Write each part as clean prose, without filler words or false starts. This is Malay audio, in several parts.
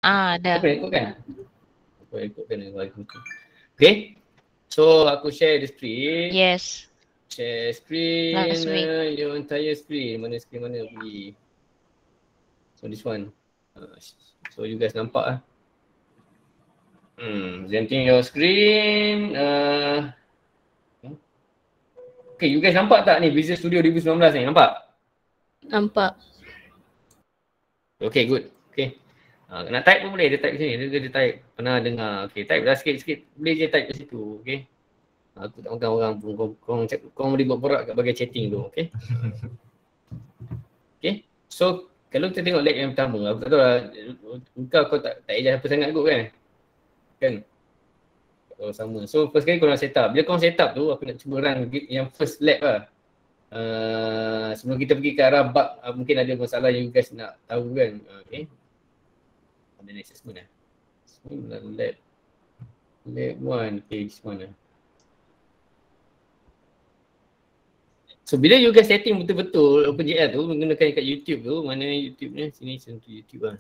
Ada. Kau ikut kan? Kau ikut kan? Okay. So aku share the screen. Yes. Share screen. Last week. Your entire screen. Mana screen mana pergi? So this one. So you guys nampak lah. Presenting your screen. Okay, you guys nampak tak ni Visual Studio 2019 ni? Nampak? Nampak. Okay, good. Okay. Nak type pun boleh. Dia type kat sini. Dia type. Pernah dengar. Okay, type dah sikit-sikit. Boleh je type kat situ. Okay. Aku tak makan orang pun. Korang boleh buat borak kat bagian chatting tu. Okay. Okay. So, kalau kita tengok lab yang pertama, aku tak tahu lah. Kau tak ejas apa sangat kot kan? Kan? Oh, sama. So, first kali korang set up. Bila korang set up tu, aku nak cuba run yang first lab lah. Sebelum kita pergi ke arah bug, mungkin ada masalah yang you guys nak tahu kan. Okay. Ada assessment lah. Assessment lab 1, page mana. So bila you guys setting betul-betul OpenGL tu menggunakan kat YouTube tu, mana YouTube ni, sini sentuh YouTube lah.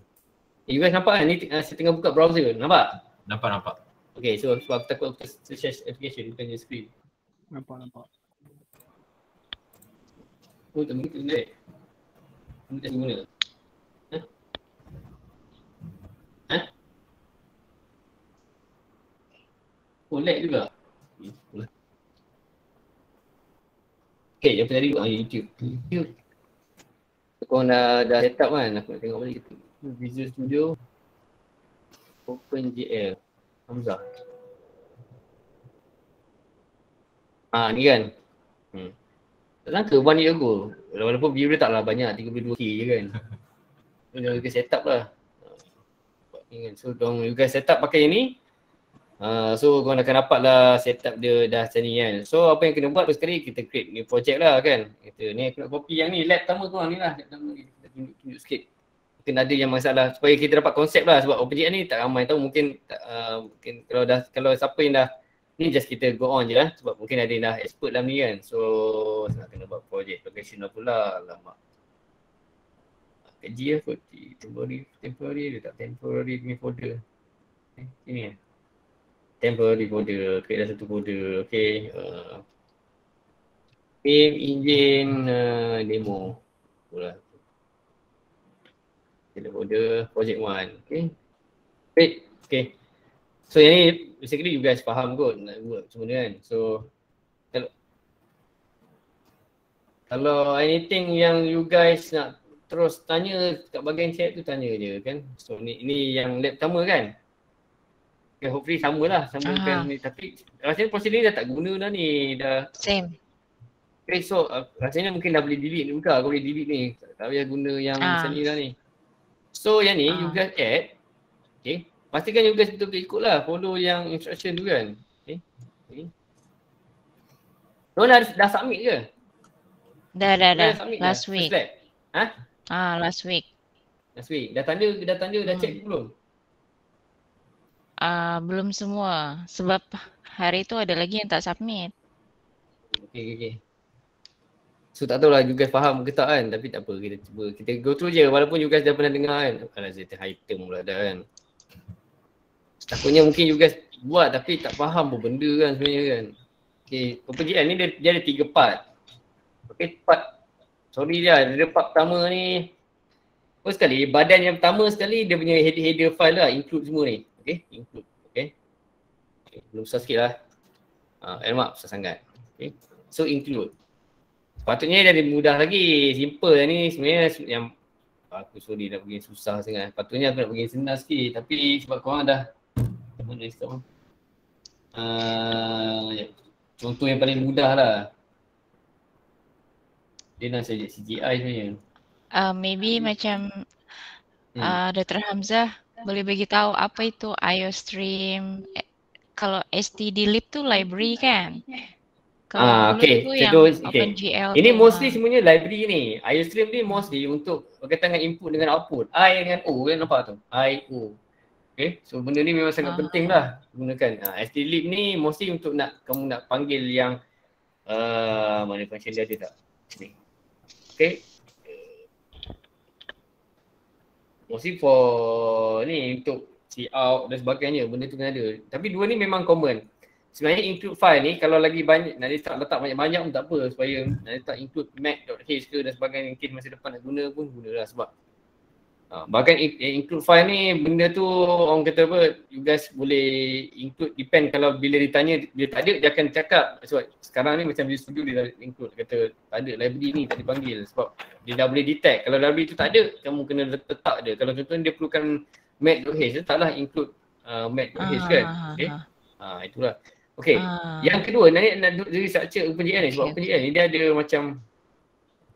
You guys nampak kan ni saya tengah buka browser, nampak? Nampak. Okay, so sebab aku takut aku share application bukan je screen. Nampak. Oh tak begitu lag. Kamu tak guna? Oh lag juga? Okay, yang tadi YouTube. Korang dah set up kan? Aku nak tengok balik gitu. Visual Studio OpenGL Hamzah. Ni kan? Tak sangka 1 year ago. Walaupun view dia taklah banyak, 32k je kan. So you guys set up lah. So you guys set up pakai ni. So korang akan dapat lah setup dia dah macam ni kan. So apa yang kena buat tu sekali kita create new project lah kan. Kita ni aku nak copy yang ni, lab pertama korang ni lah. Lab pertama ni kita tunjuk sikit. Mungkin ada yang masalah supaya kita dapat konsep lah sebab OpenGL ni tak ramai tahu mungkin mungkin kalau siapa yang dah ni just kita go on je lah sebab mungkin ada yang dah expert dalam ni kan. So nak kena buat project professional pula. Alamak. Kerja lah temporary letak temporary punya folder. Ini kan. Temporary folder, create dah satu folder, okay. Pim engine demo. Itulah. Kita folder project 1, okay. Great, okay. So yang ni basically you guys faham kot nak buat semua ni kan. So kalau anything yang you guys nak terus tanya kat bahagian chat tu tanya je kan. So ni yang lab pertama kan. Okay, hopefully sama lah, kan ni. Tapi rasanya prosedur ni dah tak guna dah ni, dah Same. Okay, so rasanya mungkin dah boleh delete juga, kau boleh delete ni. Tak payah guna yang macam ni dah ni. So yang ni you guys add, okay. Pastikan you guys betul-betul ikut lah, follow yang instruction tu kan. Okay. So dah submit ke? Dah. Last dah? week. Last week. Last week. Dah tanda, dah check belum? Belum semua sebab hari tu ada lagi yang tak submit. Okay. So tak tahulah you guys faham ke tak kan, tapi tak apa, kita cuba, kita go through je walaupun you guys dah pernah dengar kan. Alah cerita item pula dah kan. Takutnya mungkin you guys buat tapi tak faham apa benda kan sebenarnya kan. Okay, OpenGL ni dia ada 3 part. Okay, dia part pertama ni. First sekali, badan yang pertama sekali dia punya header file lah, include semua ni. Okay, include. Okay. Belum besar sikit lah. Maaf, besar sangat. Okay. So include. Patutnya dia ada mudah lagi. Simple lah ni sebenarnya yang aku sorry nak bagi susah sangat. Patutnya aku nak bagi senang sikit. Tapi sebab korang dah mana sekarang. Contoh yang paling mudah lah. Dia nak saja CGI sebenarnya. Maybe macam Dr. Hamzah boleh bagi tahu apa itu IOStream. Kalau stdlib tu library kan? Kalau okay. tu yang OpenGL ini tu, mostly sebenarnya library ni. IOStream ni mostly untuk berkaitan dengan input dengan output. I dengan O kan, nampak tu? I, O. Okay, so benda ni memang sangat penting lah gunakan. stdlib ni mostly untuk kamu nak panggil yang mana function dia ada tak? Sini. Okay. mostly for ni untuk see out dan sebagainya, benda tu kena ada. Tapi dua ni memang common. Sebenarnya include file ni kalau lagi banyak nak letak banyak-banyak pun tak apa, supaya nak letak include mac.h ke dan sebagainya, mungkin masa depan nak guna pun gunalah sebab bahkan include file ni benda tu orang kata apa, you guys boleh include, depend kalau bila ditanya dia tak ada dia akan cakap. Sebab sekarang ni macam Visual Studio dia dah include, kata tak ada library ni, tak dipanggil sebab dia dah boleh detect. Kalau library tu tak ada, kamu kena letak dia. Kalau contohnya dia perlukan mac.h, taklah include mac.h kan. Okay, itulah. Okay, yang kedua nak dari structure OpenGL ni, sebab OpenGL ni dia ada macam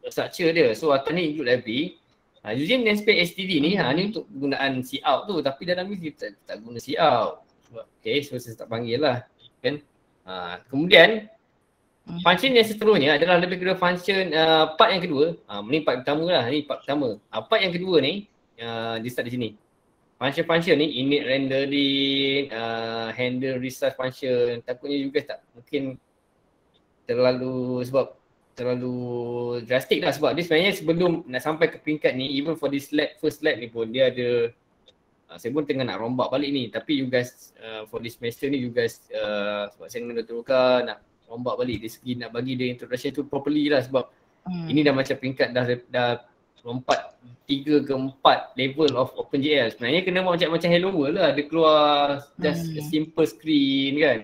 structure dia. So atas ni include library. Using namespace std ni, ni untuk penggunaan cout tu, tapi dalam ni kita tak guna cout. Okay, so saya tak panggil lah kan. Kemudian function yang seterusnya adalah lebih kepada function part yang kedua. Ni part pertama lah, ni part pertama. Part yang kedua ni dia start di sini. Function-function ni init rendering, handle resize function. Takutnya juga tak mungkin terlalu drastik lah, sebab dia sebenarnya sebelum nak sampai ke peringkat ni, even for this lab, first lab ni pun dia ada saya pun tengah nak rombak balik ni, tapi you guys for this semester ni you guys sebab saya dengan Dr. Luka nak rombak balik dari segi nak bagi dia introduction tu properly lah, sebab ini dah macam peringkat dah lompat 3 ke 4 level of OpenGL. Sebenarnya kena macam Hello World lah, dia keluar just a simple screen kan,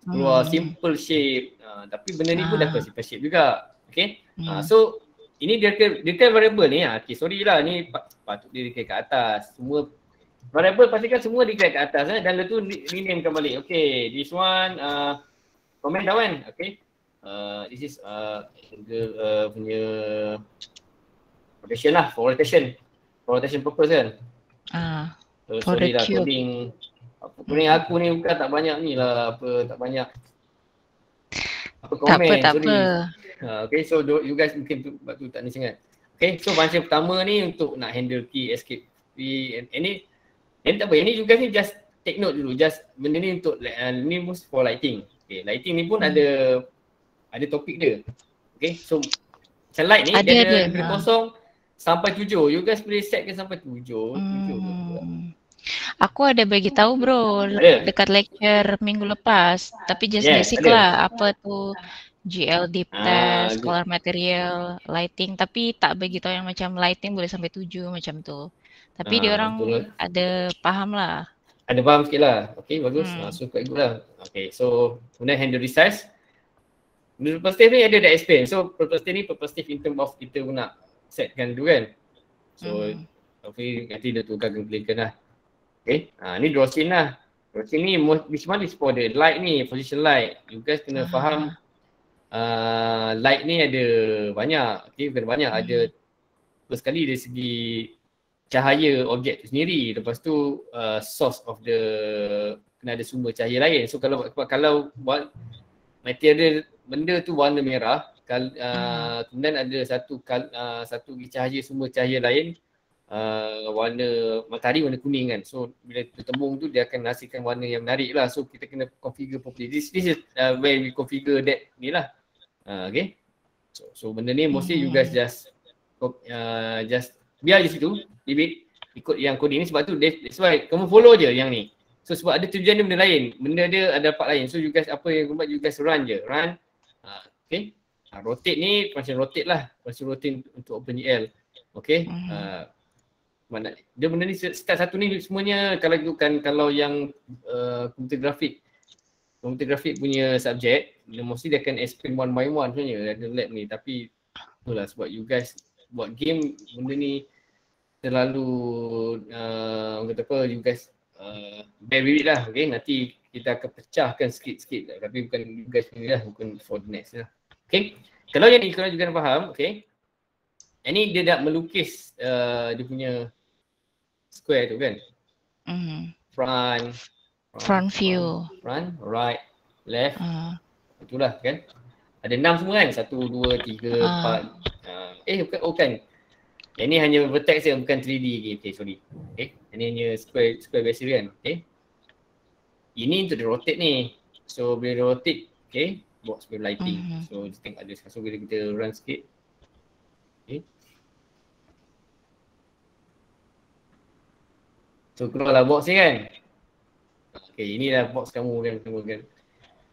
keluar simple shape, tapi benda ni pun dah keluar simple shape juga. Okay, so ini declare variable ni, okay, sorry lah ni patut dia declare kat atas. Semua variable pastikan semua declare kat atas dan lepas tu renamekan balik. Okay, this one comment dah kan. Okay, this is punya rotation lah, for rotation purpose kan. Sorry lah, coding aku ni bukan tak banyak ni lah, tak banyak komen, sorry. Okay, so you guys mungkin sebab tu tak ni sangat. Okay, so function pertama ni untuk nak handle key, escape key, ini tak apa, ini you guys ni just take note dulu, just benda ni untuk ni most for lighting. Okay, lighting ni pun ada topik dia. Okay, so macam light ni dia ada dari kosong sampai 7, you guys boleh setkan sampai 7 Aku ada bagi tahu bro dekat lecture minggu lepas, tapi just basic lah, apa tu GL deep test, color material, lighting, tapi tak bagi tahu yang macam lighting boleh sampai 7 macam tu. Tapi dia orang ada paham lah. Ada faham sikit lah. Okay, bagus. So quite good lah. Okay, so kemudian handle resize. Perspective ni ada dah explain. So perspective in term of kita nak setkan dulu kan. So nanti dia tukar clearkan lah. Okay, ni draw scene lah. Draw scene ni which one is for the light ni, position light. You guys kena faham light ni ada banyak. Okay, banyak. Ada first kali dari segi cahaya objek tu sendiri. Lepas tu source of the, kena ada sumber cahaya lain. So kalau material benda tu warna merah, kemudian ada satu cahaya, sumber cahaya lain warna matahari warna kuning kan. So bila tertembung tu dia akan hasilkan warna yang menarik lah. So kita kena configure properly. This is where we configure that ni lah. Okay. So benda ni mostly you guys just biar je situ, ikut yang coding ni, sebab tu that's why kamu follow je yang ni. So sebab ada tujuan dia benda lain, benda dia ada part lain. So you guys apa yang buat, you guys run je, okay. Rotate ni function rotate lah, function rotate untuk OpenGL. Okay. Dia benda ni start satu ni semuanya kalau yang computer grafik punya subjek, mostly dia akan explain one by one sebenarnya ada lab ni, tapi itulah sebab you guys buat game benda ni terlalu kata apa, you guys bear with it lah. Okay, nanti kita akan pecahkan sikit-sikit lah, tapi bukan you guys ni lah, bukan for the next lah. Okay, kalau yang ni korang juga nak faham. Okay, ini dia nak melukis dia punya square tu kan. Front view, front, right, left, itulah kan. Ada 6 semua kan, 1, 2, 3, 4. Bukan. Yang ni hanya vertex je, bukan 3D lagi. Okay, sorry. Okay, ini hanya square biasa kan. Okay, ini untuk di rotate ni. So bila rotate, okay, box with lighting. So kita tengok ada, so bila kita run sikit. Okay, So keluarlah box ni kan. Okay, inilah box kamu kan.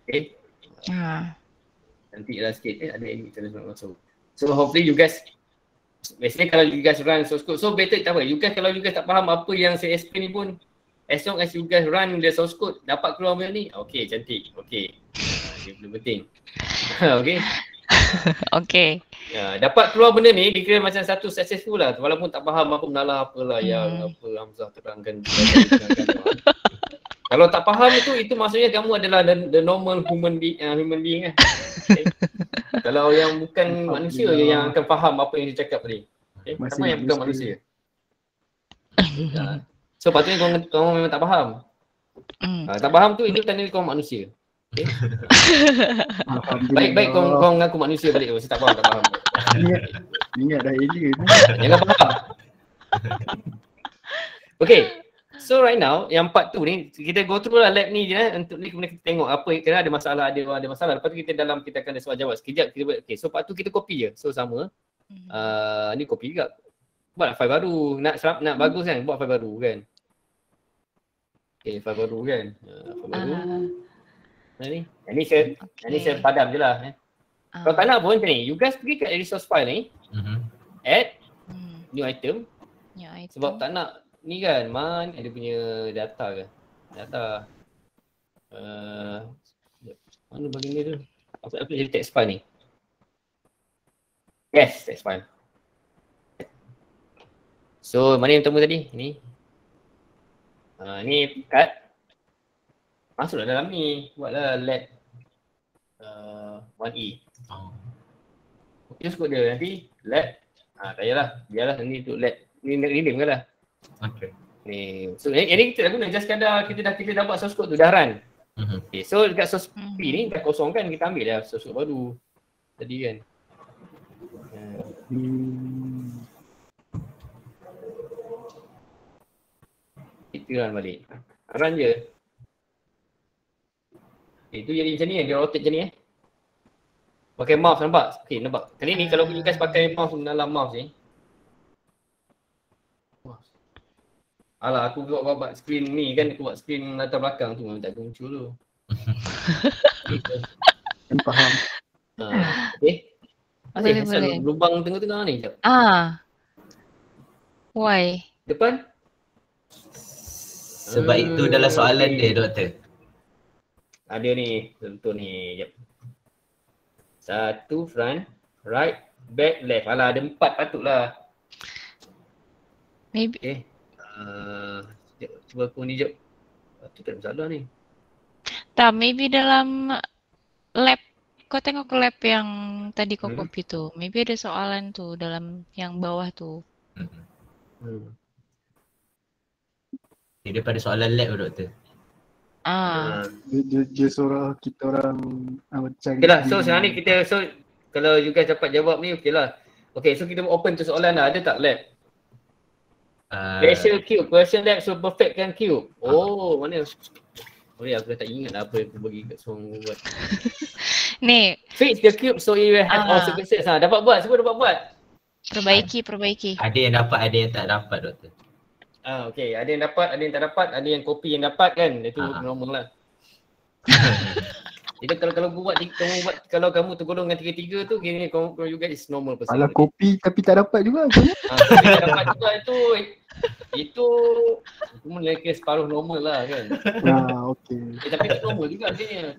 Okay. Cantiklah sikit. Ada ini kita nak masuk. So hopefully you guys, biasanya kalau you guys run source code, so better tak apa. You guys kalau you guys tak faham apa yang saya explain ni pun, as long as you guys run the source code, dapat keluar benda ni, okay, cantik. Okay. Dia penting. Okay. Okay. Ya, dapat keluar benda ni dikira macam satu successful lah. Walaupun tak faham apa menalah apalah yang apa Hamzah terangkan. Kalau tak faham itu maksudnya kamu adalah the normal human being kan. Okay. Kalau yang bukan manusia je yang akan faham apa yang dia cakap tadi. Okay. Sama yang bukan manusia. So patutnya kau memang tak faham. Tak faham tu itu tanda kau manusia. Okay. Baik kau mengaku manusia balik. Saya tak faham. Ingat dah alien. Jangan faham. Okay. So right now yang part tu ni kita go through lah lab ni je untuk ni kemudian kita tengok apa kena ada masalah lepas tu kita akan ada soal jawab sekejap kita buat. Okay, so part tu kita copy je. So sama. Ni copy juga. Buat file baru. Nak bagus kan buat file baru kan. Okay, file baru kan. File baru. Ni saya padam je lah. Kalau tak nak pun macam ni. You guys pergi kat resource file ni. Add new item. Sebab tak nak ni kan, mana dia punya data ke? Data. Mana bagian ni tu? Apa jadi text file ni? Yes, text file. So, mana yang pertama tadi? Ni. Ni cut. Masuklah dalam ni. Buatlah let 1E. Just kod dia nanti let. Tak payahlah. Biarlah nanti tu let. Ni rename kan lah. Okay. Ni. So ini kita dah guna just kadar kita dah buat source code tu dah run. Okay, so dekat source P ni dah kosong kan, kita ambil dah source code baru. Tadi kan. Kita run balik. Run je. Itu jadi macam ni, dia rotate macam ni Pakai mouse nampak? Okay, nampak. Kali ni kalau you guys pakai mouse dalam mouse ni. Alah, aku buat screen ni kan, aku buat screen latar belakang tu memang tak muncul tu. Kan faham. Okay. Asal lubang tengah-tengah ni jap. Why? Depan? Sebab itu dalam soalan dia, doktor. Ada ni, contoh ni, jap. Satu front, right, back, left. Alah, ada 4 patutlah. Maybe. Okay. Cuba aku ni jap. Tu tak ada masalah ni. Tak, maybe dalam lab. Kau tengok ke lab yang tadi kau copy tu. Maybe ada soalan tu dalam yang bawah tu. Daripada soalan lab, doktor. Dia suruh kita orang cari. Okay lah, so sekarang ni kita, so kalau you guys dapat jawab ni okay lah. Okay, so kita open tu soalan lah. Ada tak lab? Special cube, question lab so perfectkan cube. Oh, mana? Aku dah tak ingat lah apa yang aku bagi kat semua buat. Ni. Fix the cube so you have all services. Dapat buat, semua dapat buat. Perbaiki. Ada yang dapat, ada yang tak dapat, doktor. Okay, ada yang dapat, ada yang tak dapat, ada yang copy yang dapat kan. Itu normal lah. Jadi kalau kalau kamu tergolong dengan 3-3 tu, kira kamu juga is normal person. Alah kopi tapi tak dapat juga. Tapi tak dapat juga itu mereka separuh normal lah kan. Okay. Tapi itu normal juga dia.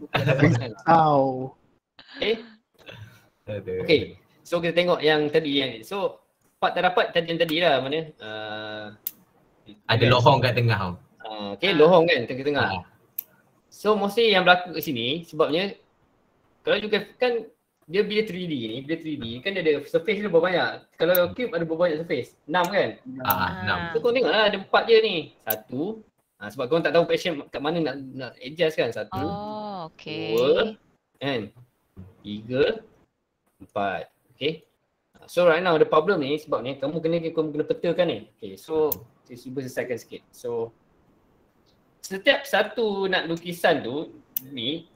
Okay. So kita tengok yang tadi yang so part tak dapat tadi yang tadi lah mana. Ada lohong kat tengah. Okay, lohong kan tengah-tengah. So mostly yang berlaku kat sini sebabnya kalau juga kan dia bila 3D ni, kan dia ada surface dia berapa banyak. Kalau cube ada berapa banyak surface? 6 kan? 6. So kau tengoklah ada 4 je ni. 1. Sebab kau tak tahu passion kat mana nak adjust kan. 1. Okay. 2 kan. 3 4. Okay. So right now the problem ni sebab ni kamu kena petakan ni. Okay, so cuba selesaikan sikit. So setiap satu nak lukisan tu ni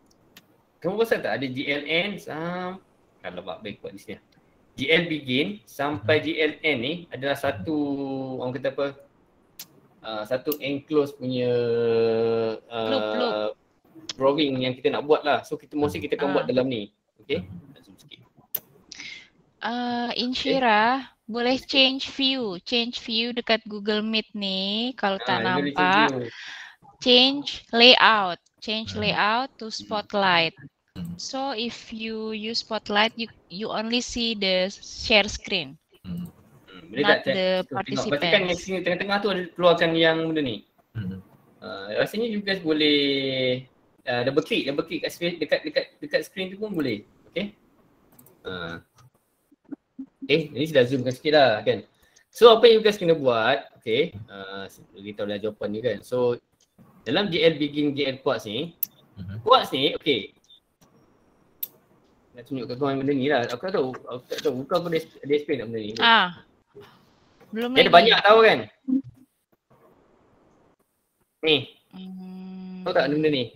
kamu pasal tak ada GLN kalau baik buat di sini. GL begin sampai GLN ni adalah satu orang kata apa satu enclosed punya Loop. drawing yang kita nak buat lah. So kita mesti kita akan buat dalam ni. Okay. Zoom sikit. In Shira, boleh change view dekat Google Meet ni kalau tak Ini boleh nampak. Change layout to spotlight. So if you use spotlight, you only see the share screen, not the Pastikan yang participants. sini tengah-tengah tu ada keluarkan yang benda ni. Rasanya you guys boleh double click kat screen, dekat screen tu pun boleh. Okay. Ni sudah zoomkan sikit lah kan. So apa yang you guys kena buat, okay, kita dah jawapan ni kan. So dalam GL Begin GL Quartz ni, okay. Nak tunjukkan kau benda ni lah. Aku tak tahu bukan aku ada explain tak benda ni. Belum lagi. Ada banyak tahu kan. Ni. Tahu tak benda ni?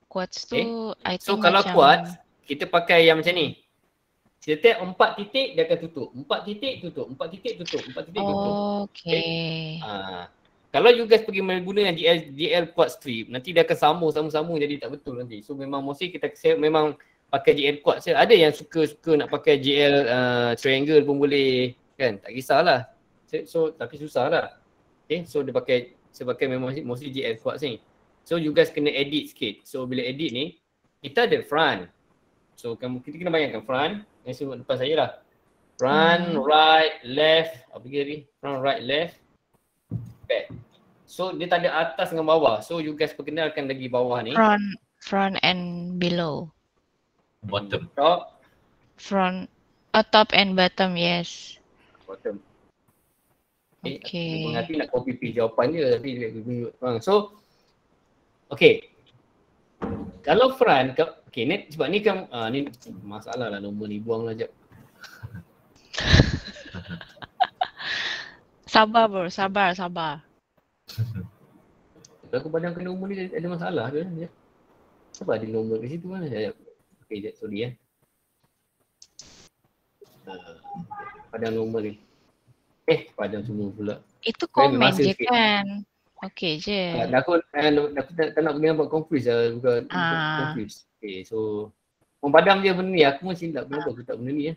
Quartz tu I think so kalau macam quartz, kita pakai yang macam ni. Setiap 4 titik dia akan tutup. 4 titik tutup. 4 titik tutup. 4 titik tutup. Okay. Kalau you guys pergi menggunakan GL Quartz strip, nanti dia akan sambung jadi tak betul nanti. So memang mesti kita memang pakai GL Quartz je. Ada yang suka nak pakai GL triangle pun boleh kan. Tak kisahlah. So tapi susah lah. Okay, so dia pakai memang mesti GL Quartz ni. So you guys kena edit sikit. So bila edit ni, kita ada front. So kita kena bayangkan front. Yang sebut depan saya lah. Front, right, left. Apa lagi? Front, right, left. Back. So dia tak ada atas dengan bawah. So you guys perkenalkan lagi bawah ni. Front and below. Bottom. Top. Front, top and bottom, yes. Bottom. Okay. Nanti nak copy paste jawapan je. Tapi dia tunjuk. So, okay. Kalau front, okay ni sebab ni kan ni masalah lah nombor ni, buang lah jap. Sabar bro, sabar. Kalau aku padamkan nombor ni ada masalah ke? Sebab ada nombor kat situ kan? Okay, sorry padam nombor ni. Padam semua pula. Itu komen je kan? Okay je. Aku tak nak kena buat confuse lah, bukan confuse. Okay, so padam je benda ni, aku pun silap kenapa aku tak benda ni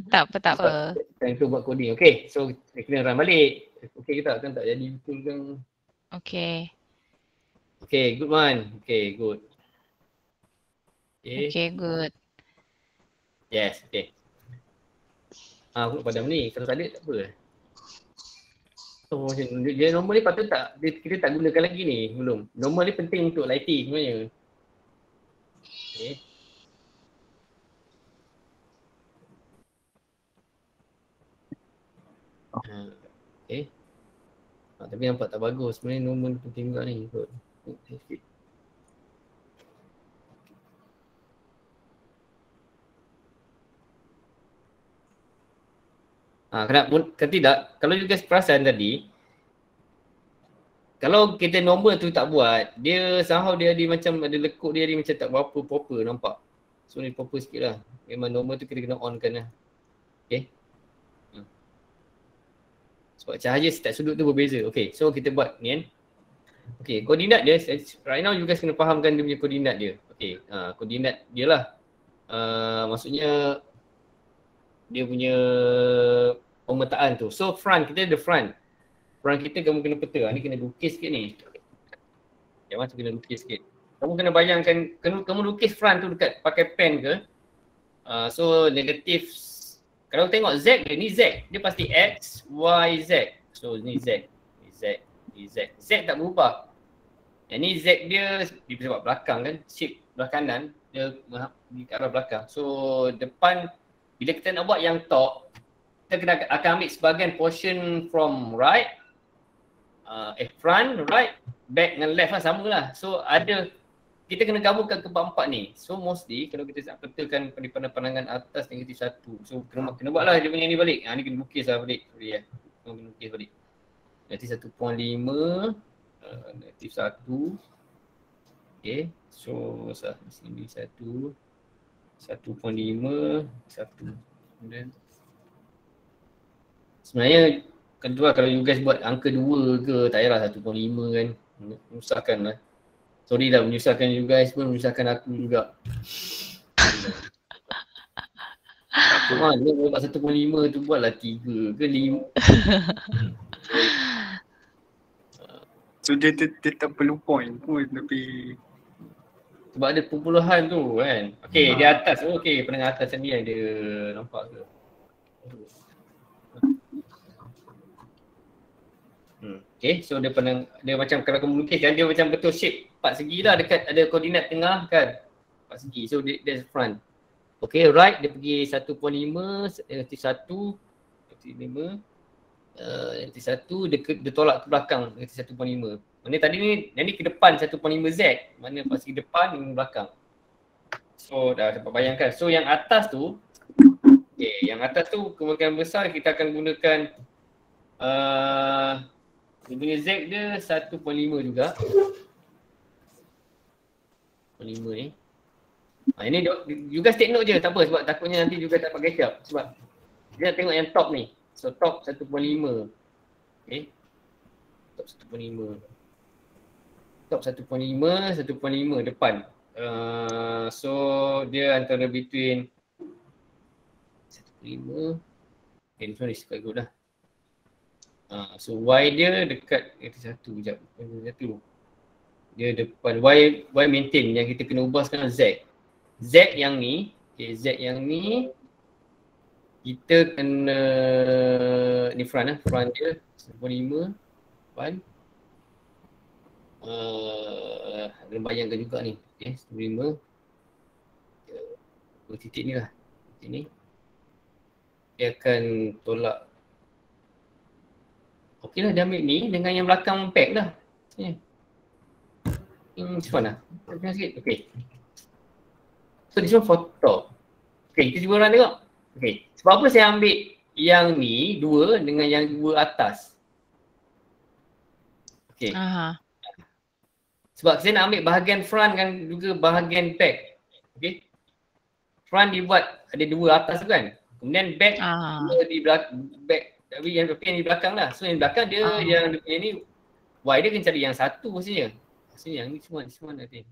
Tak apa. Time tu buat coding. Okay, so kena run balik. Okay ke tak? Kan tak jadi betul kan? Okay. Okay, good one. Okay, good. Okay, good. Yes, okay. Aku nak padam ni, kalau tak ada tak apa. So macam dia normal ni patut tak, kita tak gunakan lagi ni, belum. Normal ni penting untuk lighting sebenarnya. Okay. Okay. Tapi nampak tak bagus, sebenarnya normal ni penting juga ni. Sikit. Kan tidak, kalau you guys perasan tadi, kalau kita normal tu tak buat, dia somehow dia macam ada lekuk dia macam tak berapa proper nampak. So ni proper sikit lah. Memang normal tu kita kena on kan lah. Okay. Sebab cahaya setiap sudut tu berbeza. Okay, so kita buat ni kan. Okay, koordinat dia, right now you guys kena fahamkan dia punya koordinat dia. Okay, koordinat dia lah. Maksudnya dia punya pemetaan tu. So front, kita ada front. Front kita kamu kena peta. Ni kena lukis sikit ni. Yang mana tu kena lukis sikit. Kamu kena bayangkan, kamu lukis front tu dekat pakai pen ke. So negatif, kalau tengok Z dia, ni Z. Dia pasti X, Y, Z. So ni Z. Ni Z. Ni Z. Z tak berubah. Yang ni Z dia sebab belakang kan. Shape belah kanan. Dia di arah belakang. So depan, bila kita nak buat yang top, kita akan ambil sebahagian portion from right, front, right, back dengan left lah, sama lah. So kita kena gabungkan keempat-empat ni. So mostly kalau kita nak petakan pada pandangan atas negatif 1. So kena buat lah dia punya ni balik. Ni kena lukis lah balik. Sorry kena lukis balik. Negatif 1.5, negatif 1. Okay, so sini 1, 1.5, 1. Kemudian Sebenarnya kedua kalau you guys buat angka 2 ke tak payahlah 1.5 kan. Menyusahkan lah. Sorry lah menyusahkan you guys pun, menyusahkan aku juga. Cuma dia buat 1.5 tu buatlah 3 ke 5. So dia tak perlu point pun tapi Sebab ada perpuluhan tu kan. Okay, di atas tu okay, penengah atas ni ada nampak ke? Okay, so dia macam kalau kamu lukiskan dia macam betul shape 4 segi lah dekat ada koordinat tengah kan. 4 segi, so that's front. Okay, right dia pergi 1.5, negatif 1, negatif 5, negatif 1, dia tolak ke belakang negatif 1.5. Mana tadi ni ke depan 1.5 Z, mana pas ke depan ni belakang. So dah dapat bayangkan. So yang atas tu, okay, yang atas tu kemungkinan besar kita akan gunakan dia punya Z dia 1.5 juga. 1.5 ni. Ini you guys take note je, tak apa sebab takutnya nanti juga tak pakai siap. Sebab dia nak tengok yang top ni. So top 1.5. Okay. Top 1.5. Top 1.5, 1.5 depan. So dia antara between 1.5. Okay, this one is quite good lah. So Y dia dekat satu sekejap. Dia depan Y maintain yang kita kena ubah sekarang Z. Z yang ni, okay, Z yang ni kita kena ni front lah, front dia 1.5 depan. Kena bayangkan juga ni, okay, 1.5 titik ni lah, titik ni dia akan tolak. Okey lah dia ambil ni dengan yang belakang pack lah. This one lah, tengok sikit, okay. So this one for top. Okay, kita cuba orang tengok. Okay, sebab apa saya ambil yang ni dua dengan yang dua atas? Okay. Sebab saya nak ambil bahagian front kan juga bahagian back. Okay. Front dibuat ada dua atas tu kan. Kemudian back dua di belakang, back tapi yang di belakang lah. So yang belakang dia yang dia punya ni Y dia kena cari yang satu maksudnya. Maksudnya yang ni semua nanti.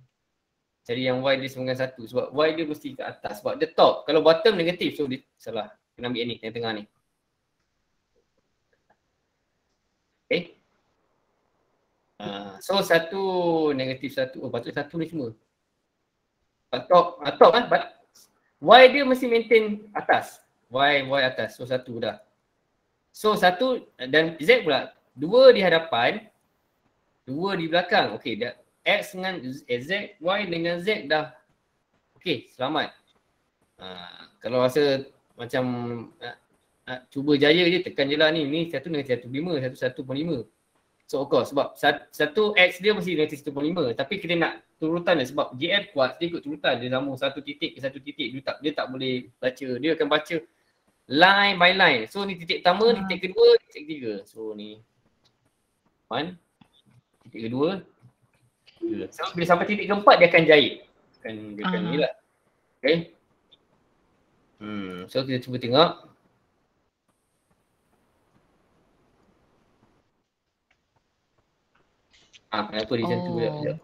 Cari yang Y dia sebagai satu sebab Y dia mesti ke atas sebab dia top. Kalau bottom negatif so dia salah. Kena ambil ni yang tengah ni. Okay. So satu negatif satu. Oh patut satu ni semua. Top kan. Y dia mesti maintain atas. Y atas. So satu dah. So satu dan Z pula. Dua di hadapan. Dua di belakang. Okay dah. X dengan Z, Y dengan Z dah. Okay, selamat. Kalau rasa macam nak cuba jaya je, tekan je lah ni. Ni 1 negatif 1.5, 1.5. So of course, sebab satu X dia mesti negatif 1.5. Tapi kita nak turutan dia sebab GF kuat, dia ikut turutan. Dia sambung satu titik ke satu titik. Dia tak boleh baca. Dia akan baca line by line. So ni titik pertama, titik kedua, titik ketiga. So ni 1, titik kedua. So bila sampai titik keempat dia akan jahit. Dia akan ni lah. Okay. So kita cuba tengok. Kenapa dia macam tu sekejap.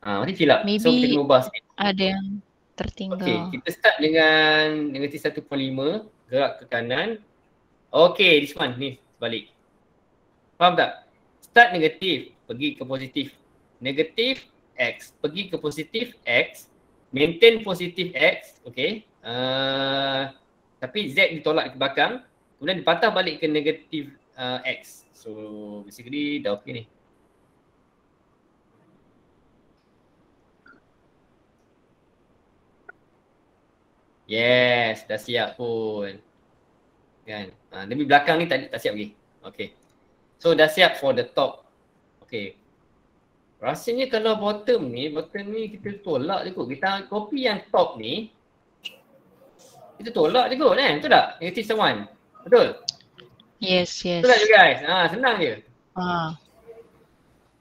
Mesti silap. So kita kena ubah sikit. Ada yang tertinggal. Okay, kita start dengan negatif 1.5, gerak ke kanan. Okay, this one ni balik. Faham tak? Start negatif, pergi ke positif. Negatif X, pergi ke positif X, maintain positif X, okay. Tapi Z ditolak ke belakang, kemudian dipatah balik ke negatif X. So basically dah okay ni. Yes, dah siap pun. Kan? Tapi belakang ni tak siap lagi. Okay. So dah siap for the top. Okay. Rasanya kalau bottom ni kita tolak je kot. Kita copy yang top ni. Kita tolak je kot kan? Betul tak? Negative 1. Betul? Yes. Betul tak you guys? Senang je.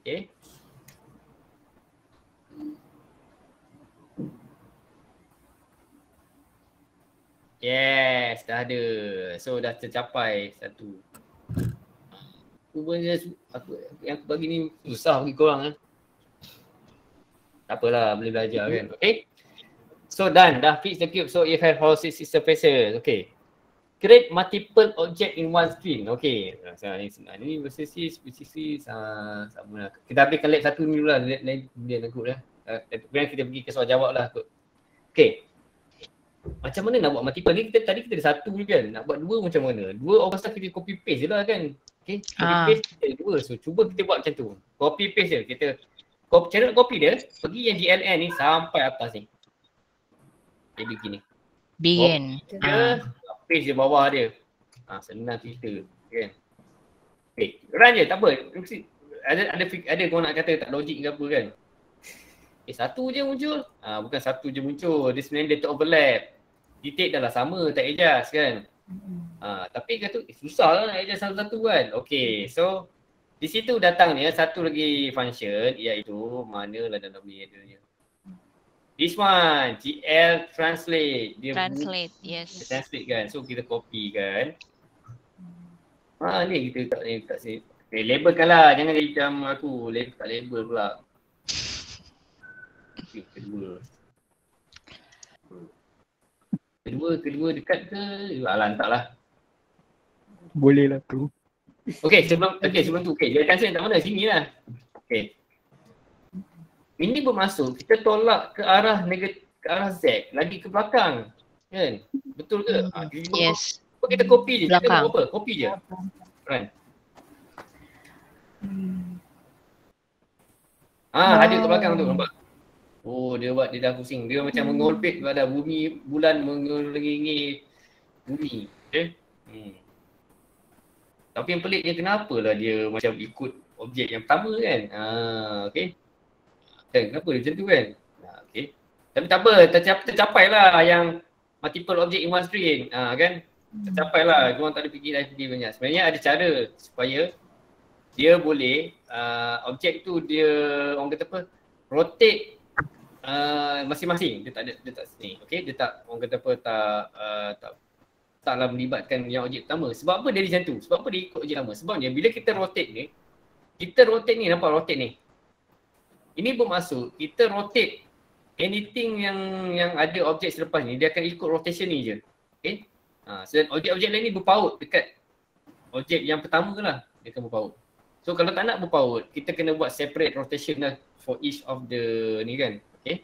Okay. Yes, dah ada. So dah tercapai satu. Rupanya aku yang aku bagi ni susah bagi korang Tak apalah, boleh belajar kan. Okay. So done, dah fix the cube. So if have horses is surfaces. Okay. Create multiple object in one screen. Okay. Ni versus sama lah. Kita habiskan lab satu ni dulu lah. Lain aku dah. Kemudian kita pergi ke soal jawab lah kot. Okay. Macam mana nak buat multiple ni? Tadi kita ada satu je kan. Nak buat dua macam mana? Dua orang pasal kita copy paste je lah kan. Okay. Copy paste kita dua. So cuba kita buat macam tu. Copy paste je. Kita cara nak copy dia, pergi yang GLN ni sampai atas ni. Dia begini. Begin. Paste je bawah dia. Senang cerita kan. Okay, run je, tak apa. Ada kau nak kata tak logik ke apa kan. Satu je muncul. Bukan satu je muncul. Dia sebenarnya dia ter-overlap. Detect dah lah sama, tak adjust kan. Tapi kata susah lah nak adjust satu-satu kan. Okay, so di situ datang ni satu lagi function iaitu manalah dalam ni adanya. This one, GL translate. Dia Translate, yes. Dia translate kan. So kita copy kan. Ni kita tak sini. Okay, labelkan lah. Jangan jadi macam aku. Tak label pula. Okay, kedua dekat ke? Alah, tak lah. Boleh lah tu. Okay, sebelum tu. Okay, dia translate tak mana? Sini lah. Okay. Ini bermaksud kita tolak ke arah ke arah Z, lagi ke belakang. Kan? Betul ke? Yes. Kita copy je. Belakang. Kita buat apa? Copy je. Right. Hadir ke belakang tu, nampak? Oh, dia dah pusing. Dia macam mengolpit pada bumi, bulan mengelilingi bumi. Okay? Tapi yang peliknya kenapalah dia macam ikut objek yang pertama kan? Okay. Kenapa dia macam tu kan? Okay. Tapi tak apa, tercapai lah yang multiple object in one screen. Kan? Tercapai lah, korang tak ada fikir banyak. Sebenarnya ada cara supaya dia boleh, objek tu dia, orang kata apa, rotate masing-masing. Dia tak sini. Okay, dia tak, orang kata apa, taklah melibatkan yang objek pertama. Sebab apa dia macam tu? Sebab apa dia ikut objek lama? Sebabnya bila kita rotate ni, nampak rotate ni? Ini bermaksud kita rotate anything yang ada objek selepas ni, dia akan ikut rotation ni je. Okay? So objek-objek lain ni berpaut dekat objek yang pertama lah, dia akan berpaut. So kalau tak nak berpaut, kita kena buat separate rotation lah for each of the ni kan. Okay?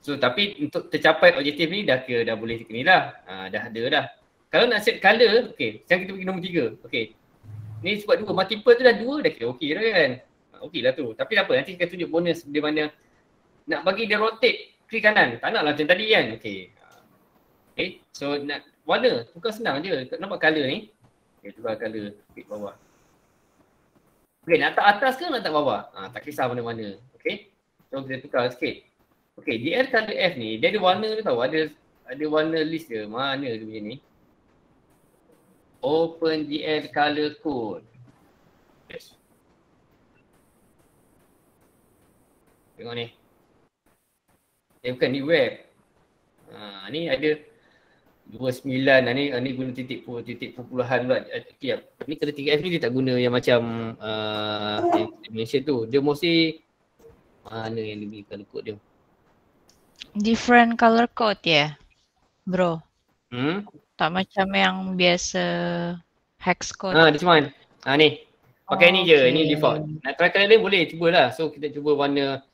So tapi untuk tercapai objektif ni dah boleh ni lah. Dah ada dah. Kalau nak set color, okay. Sekarang kita pergi nombor 3. Okay. Ni sebab dua, multiple tu dah 2 dah kira okey dah kan. Okey lah tu. Tapi apa, nanti kita tunjuk bonus di mana nak bagi dia rotate kiri kanan. Tak nak lah macam tadi kan. Okay. Okay. So nak warna, tukar senang je. Nampak color ni? Okay, tukar color klik bawah. Okay, nak tak atas ke nak tak bawah? Tak kisah mana-mana. Okay. So kita tukar sikit. Okay, DL color F ni, dia ada warna tu tau. Ada warna list dia. Mana dia punya ni? Open DL color code. Yes. Tengok ni. Bukan ni web. Ni ada 29. Ni guna titik perpuluhan pula. Okay, ni kalau 3F ni dia tak guna yang macam mention tu. Dia mesti mana yang dia bagi color code dia. Different color code ya, bro. Tak macam yang biasa hex code. This one. Ni. Pakai ni je. Ni default. Nak try color lain boleh, cubalah. So kita cuba warna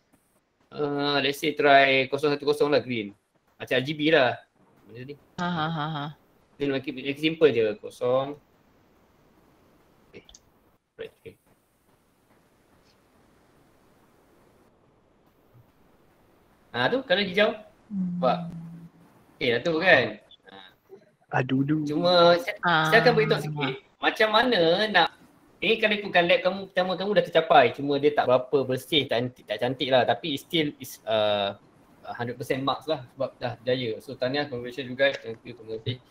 let's say try 010 lah, green. Macam RGB lah. Macam ni. Dia nak keep simple je. 0. Okay. Right, okay. Tu color hijau. Nampak? Okay dah tu kan. Aduh. Cuma saya akan beritahu sikit macam mana nak. Ini kalau ikutkan lab kamu pertama kamu dah tercapai. Cuma dia tak berapa bersih, tak cantik lah. Tapi still is 100% marks lah sebab dah jaya. So tahniah, congratulations you guys. Thank you. Okay.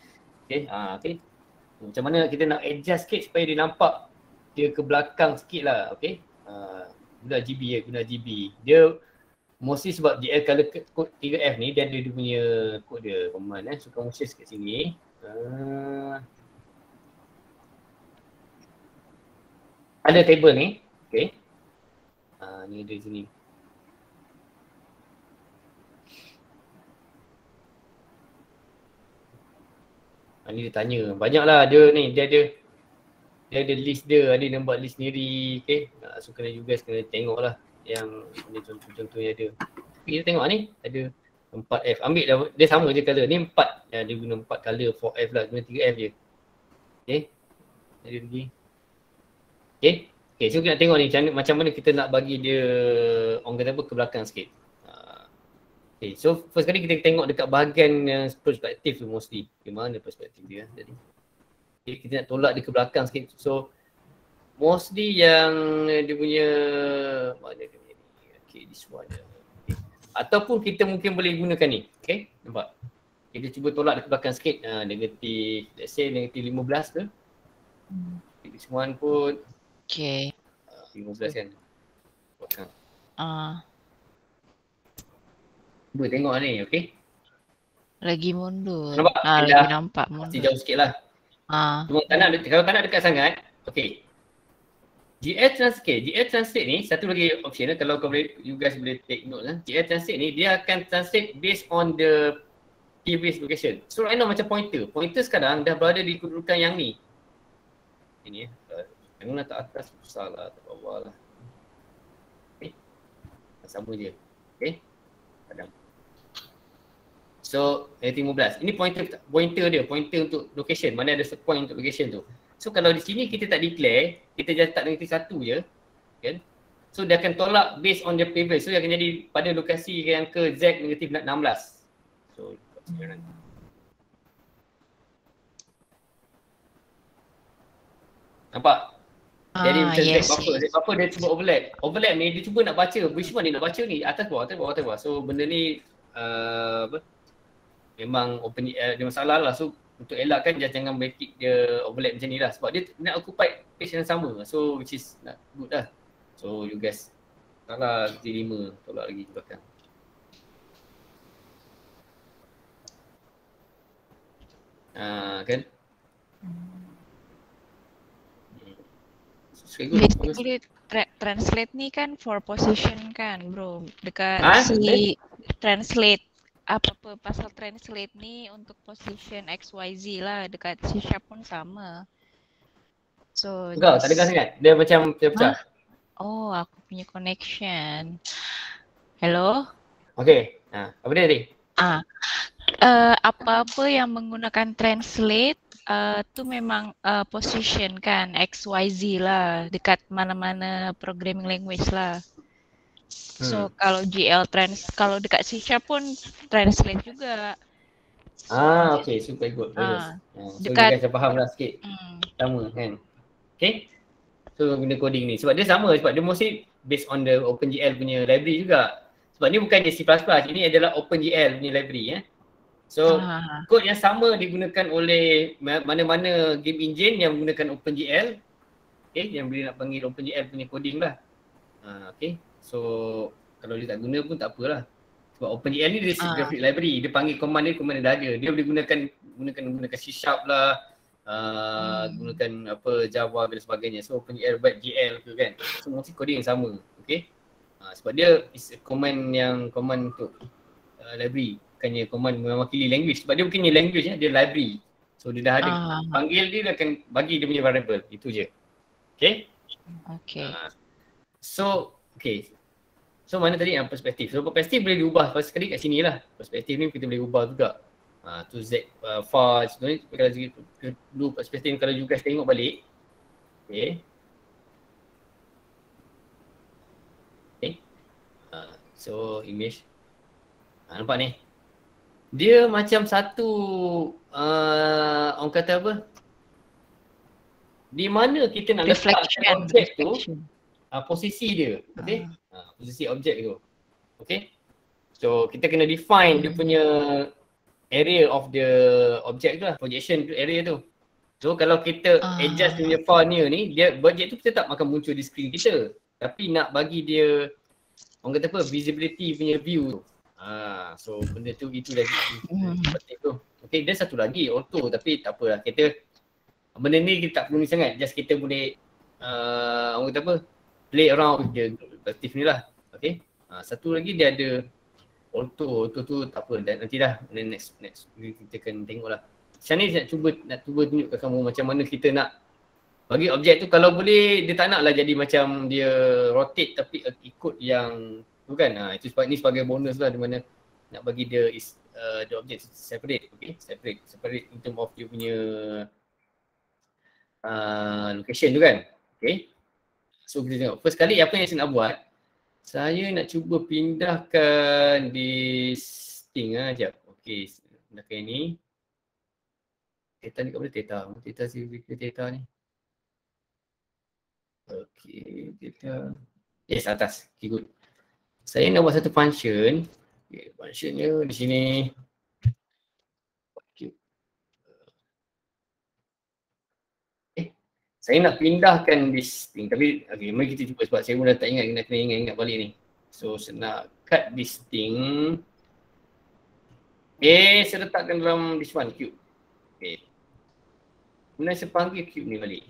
Okay. Macam mana kita nak adjust sikit supaya dia nampak dia ke belakang sikit lah. Okay. Guna RGB ya, guna RGB. Dia mostly sebab GL color code 3F ni dia ada dia punya kod dia command so kamu share kat sini. Ada table ni. Okay. Ni ada sini. Ni dia tanya. Banyaklah dia ni. Dia ada list dia. Ada yang buat list sendiri. Okay. So kena you guys kena tengok lah yang ni contoh-contoh yang ada. Kita tengok ni. Ada 4F. Ambil dah. Dia sama je color. Ni 4. Dia guna 4 color 4F lah. Guna 3F je. Okay. Ada lagi. Okay. Okay, so kita nak tengok ni macam mana kita nak bagi dia orang kata apa ke belakang sikit. Okay, so first kali kita tengok dekat bahagian perspektif tu mostly. Di mana perspektif dia tadi. Okay, kita nak tolak dia ke belakang sikit. So mostly yang dia punya mana dia ni. Okay, this one. Okay. Ataupun kita mungkin boleh gunakan ni. Okay, nampak? Kita cuba tolak dia ke belakang sikit. Negatif, let's say negatif 15 ke. This one pun Okay. 15 kan. Cuba tengok ni, okay? Lagi mundur. Nampak? Lagi nampak Masih mundur. jauh sikit lah. Cuma kalau tak nak dekat sangat, okay. GL Translate ni, satu lagi option kalau kau boleh, you guys boleh take note lah. GL Translate ni, dia akan translate based on the previous location. So right now macam pointer. Pointer sekarang dah berada di kedudukan yang ni. Ini jangan letak atas, susah lah, atas bawah lah. Okay. Sama je. Okay. Padam. So, negatif 15. Ini pointer dia, pointer untuk location. Mana ada point untuk location tu. So, kalau di sini kita tak declare, kita just tak negatif 1 je. Kan? So, dia akan tolak based on the previous. So, dia akan jadi pada lokasi yang ke Z negatif 16. So, sekarang. Nampak? Jadi macam Z buffer dia cuba overlap. Overlap ni dia cuba nak baca which one dia nak baca ni atas bawah. So benda ni memang dia masalah lah. So untuk elakkan jangan make it dia overlap macam ni lah. Sebab dia nak occupy page yang sama. So which is not good lah. So you guys salah T5 tolak lagi ke belakang. Kan? Basically translate ni kan for position kan bro. Dekat translate apa-apa pasal translate ni untuk position XYZ lah. Dekat C# pun sama. So enggak, tak dengar sangat. Dia macam pecah. Oh, aku punya connection. Hello? Okay. Apa dia tadi? Apa-apa yang menggunakan translate tu memang position kan XYZ lah dekat mana-mana programming language lah. So kalau kalau dekat C# pun translate juga. Okay, super good. Bagus. So dekat you guys faham lah sikit. Sama kan. Okay. So guna coding ni sebab dia sama, sebab dia mostly based on the OpenGL punya library juga. Sebab ni bukan C++, ini adalah OpenGL punya library ya. So, kod yang sama digunakan oleh mana-mana game engine yang menggunakan OpenGL. Okay, yang boleh nak panggil OpenGL punya coding lah. Okay, so kalau dia tak guna pun tak apalah. Sebab OpenGL ni dia graphic library, dia panggil command dia dah ada. Dia boleh gunakan C# lah, gunakan apa Java dan sebagainya. So OpenGL buat GL ke kan. So mesti coding yang sama. Okay, sebab dia is a command untuk library. Bukannya command mewakili language sebab dia bukannya language dia library. So dia dah ada panggil dia akan bagi dia punya variable. Itu je. Okay. So mana tadi yang perspektif. So perspektif boleh diubah sekali kat sini lah. Perspektif ni kita boleh ubah juga. Tu Z far sebenarnya kalau dulu perspektif kalau you guys tengok balik. Okay. So image. Nampak ni. Dia macam satu orang kata apa? Di mana kita nak letak objek tu, posisi dia, okey? Posisi objek tu. Okey? So kita kena define dia punya area of the object tu lah, projection area tu. So kalau kita adjust dia punya far near ni, dia objek tu kita tak akan muncul di screen kita. Tapi nak bagi dia orang kata apa, visibility punya view tu. So benda tu itu dah penting tu. Okay, dia satu lagi auto, tapi tak apalah, kita benda ni kita tak perlu ni sangat, just kita boleh orang kata apa, play around with the perspective ni lah. Okay, satu lagi dia ada auto tu tak apa, dan nanti dah next kita akan tengok lah. Sekarang ni nak cuba tunjukkan kamu macam mana kita nak bagi objek tu, kalau boleh dia tak nak lah jadi macam dia rotate tapi ikut yang tu kan. Itu sebab ni sebagai bonus lah, di mana nak bagi dia the object separate. Okay, separate in term of dia punya location tu kan. Okay, so kita tengok first kali apa yang saya nak buat. Saya nak cuba pindahkan this thing sekejap. Okay, pindahkan ini. Theta ni kat mana theta? Theta theta ni. Okay, theta. Yes, atas. Okay, good. Saya nak buat satu function. Okay, functionnya di sini. Okay. Saya nak pindahkan this thing, tapi okay, mari kita cuba sebab saya pun dah tak ingat, kena ingat balik ni. So saya nak cut this thing. Saya letakkan dalam this one, cube. Okay. Kemudian saya panggil cube ni balik.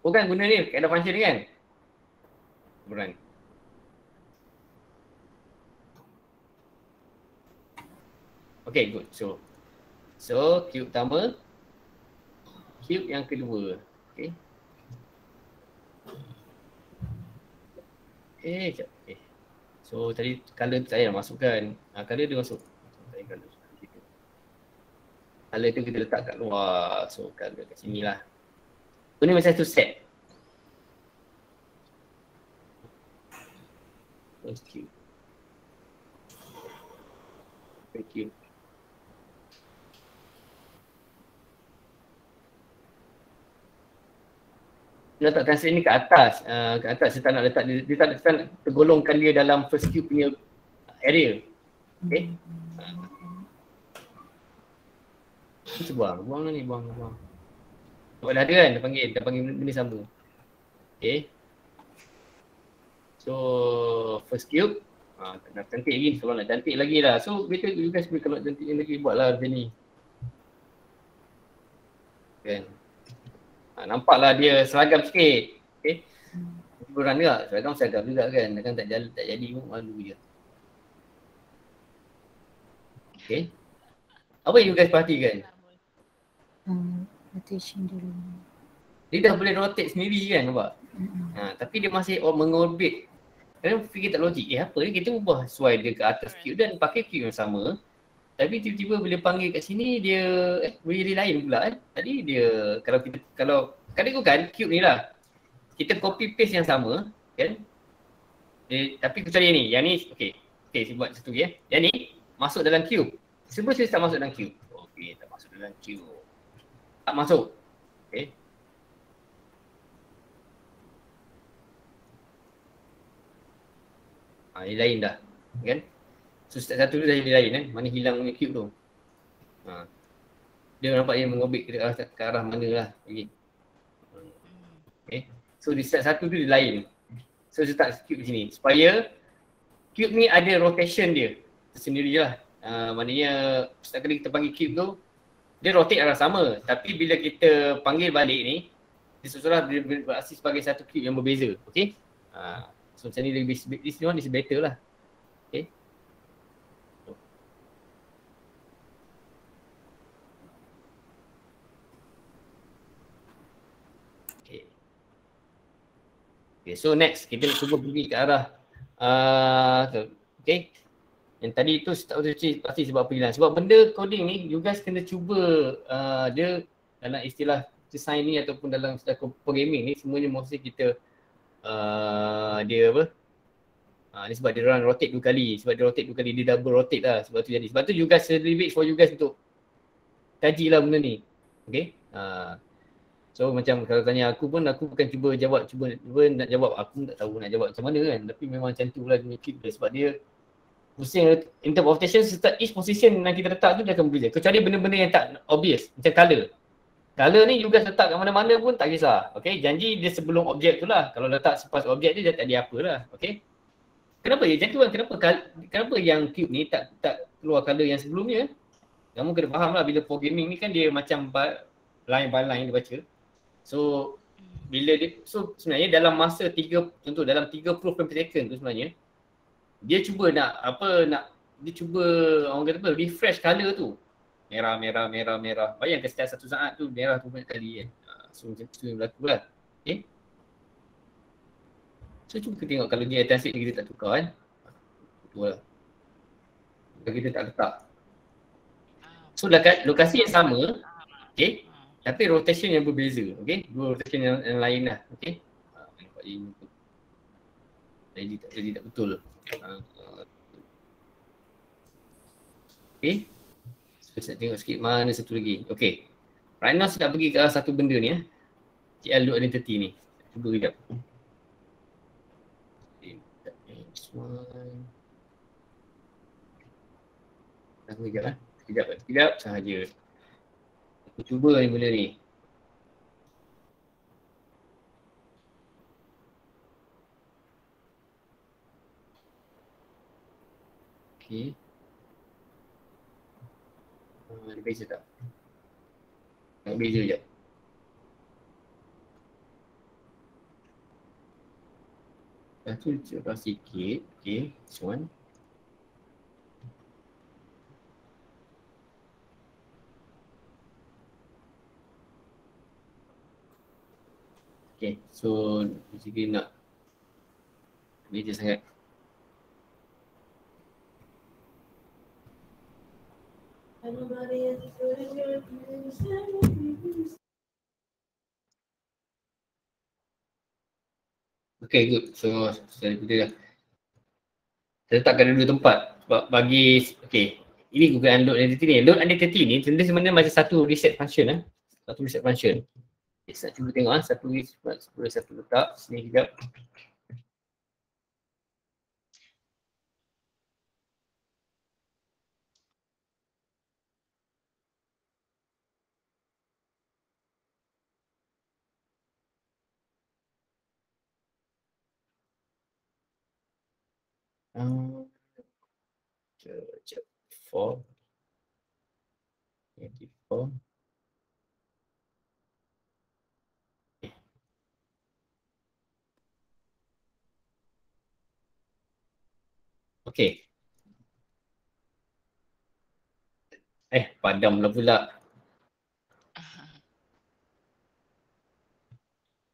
Oh kan guna ni, ada function ni kan? Run. Okay, good. So cube pertama, cube yang kedua. Okay. Sekejap. Okay. So tadi color saya dah masukkan. Color dia masuk. Color tu kita letak kat luar. So color kat sini lah. So ni macam tu set. First cube. Second cube. Letak translate ni ke atas. Ke atas saya tak nak letak dia tak nak tergolongkan dia dalam first cube punya area. Okay. Buang lah ni, buang. Sebab dah ada kan, dah panggil benda sama. Okay. So first cube. Nak cantik lagi, kalau nak cantik lagi lah. So better you guys kalau cantik lagi buatlah macam ni. Kan. Nampaklah dia seragam sikit. Okay. Berang juga, seragam juga kan. Takkan tak jadi pun malu je. Okay. Apa yang you guys perhatikan? Rotation dulu. Dia dah boleh rotate sendiri kan, nampak? Tapi dia masih mengorbit. Kadang fikir tak logik. Apa ni, kita ubah sesuai dia ke atas cube dan pakai cube yang sama. Tapi tiba-tiba bila panggil kat sini dia jadi lain pula kan. Tadi dia kalau kan cube ni lah. Kita copy paste yang sama kan. Tapi kecuali ni, yang ni okey. Okey, saya buat satu ya. Yang ni masuk dalam cube. Sebelum saya tak masuk dalam cube. Okey, tak masuk dalam cube. Tak masuk. Okey. Ini lain dah. Kan? So step satu tu dah jadi lain kan. Mana hilang punya cube tu. Dia nampak dia mengorbit ke arah mana lah. Okay. So di step satu tu dia lain. So saya letak cube di sini. Supaya cube ni ada rotation dia. Sendiri lah. Maknanya setiap kali kita panggil cube tu, dia rotate arah sama. Tapi bila kita panggil balik ni, dia seolah dia beraksi sebagai satu cube yang berbeza. Okay. So macam ni this one is better lah. Okay. Okay, so next kita nak cuba pergi ke arah okay. Yang tadi tu tak pasti sebab apa hilang. Sebab benda coding ni you guys kena cuba dia dalam istilah design ni ataupun dalam istilah programming ni semuanya mesti kita dia apa? Ni sebab dia run rotate 2 kali. Sebab dia rotate 2 kali, dia double rotate lah. Sebab tu jadi. Sebab tu you guys lebih for you guys untuk kaji lah benda ni. Okay. So macam kalau tanya aku bukan cuba nak jawab. Aku pun tak tahu nak jawab macam mana kan. Tapi memang macam tu lah dia keep dia. Sebab dia pusing in term of rotation, each position yang kita letak tu dia akan berbeza. Kecuali benda-benda yang tak obvious. Macam colour. Color ni juga letak kat mana-mana pun tak kisah. Okay, janji dia sebelum objek tu lah. Kalau letak selepas objek dia tak ada apa lah. Okay. Kenapa ya? Macam tu kan, kenapa yang cube ni tak keluar color yang sebelumnya? Kamu kena faham lah, bila programming ni kan dia macam line by line dia baca. So bila dia, so sebenarnya dalam masa 3, contoh dalam 30 frame per second tu sebenarnya dia cuba dia cuba orang kata apa, refresh color tu. Merah. Bayangkan setiap satu saat tu merah tu banyak kali kan. So macam tu yang berlaku lah. Okay. So cuba kita tengok kalau dia translate kita tak tukar kan. Betul lah. Kalau kita tak letak. So lokasi yang sama, okay, tapi rotation yang berbeza, okay. Dua rotation yang lain lah, okay. Nampak jadi tak betul. Okay. So saya tengok sikit mana satu lagi. Okay. Right now saya nak pergi ke satu benda ni GL load identity ni. Cuba sekejap. Sekejap sahaja. Aku cuba ni benda ni. Okay. Ada beza tak? Nak beza sekejap. Lepas tu coba sikit. Okay, this one. Okay, so basically nak beza sangat. Okay, good. So saya letakkan dulu tempat sebab bagi, okay, ini Google Unload Identity ni. Load Identity ni sebenarnya macam satu reset function . Satu reset function. Okay, saya cuba tengok satu letak sini sekejap. Sekejap. 4. 24. Okay. Padam lah pula.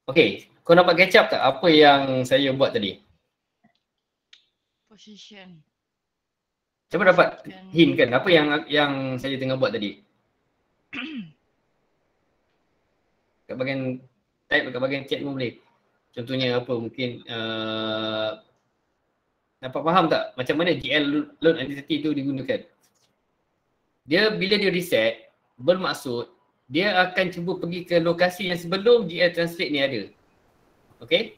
Okay, kau nampak catch up tak apa yang saya buat tadi? Position. Cuba dapat hint kan apa yang saya tengah buat tadi? Kat bahagian type, kat bahagian chat pun boleh. Contohnya apa mungkin dapat faham tak macam mana GL load identity tu digunakan? Dia bila dia reset bermaksud dia akan cuba pergi ke lokasi yang sebelum GL translate ni ada. Okay?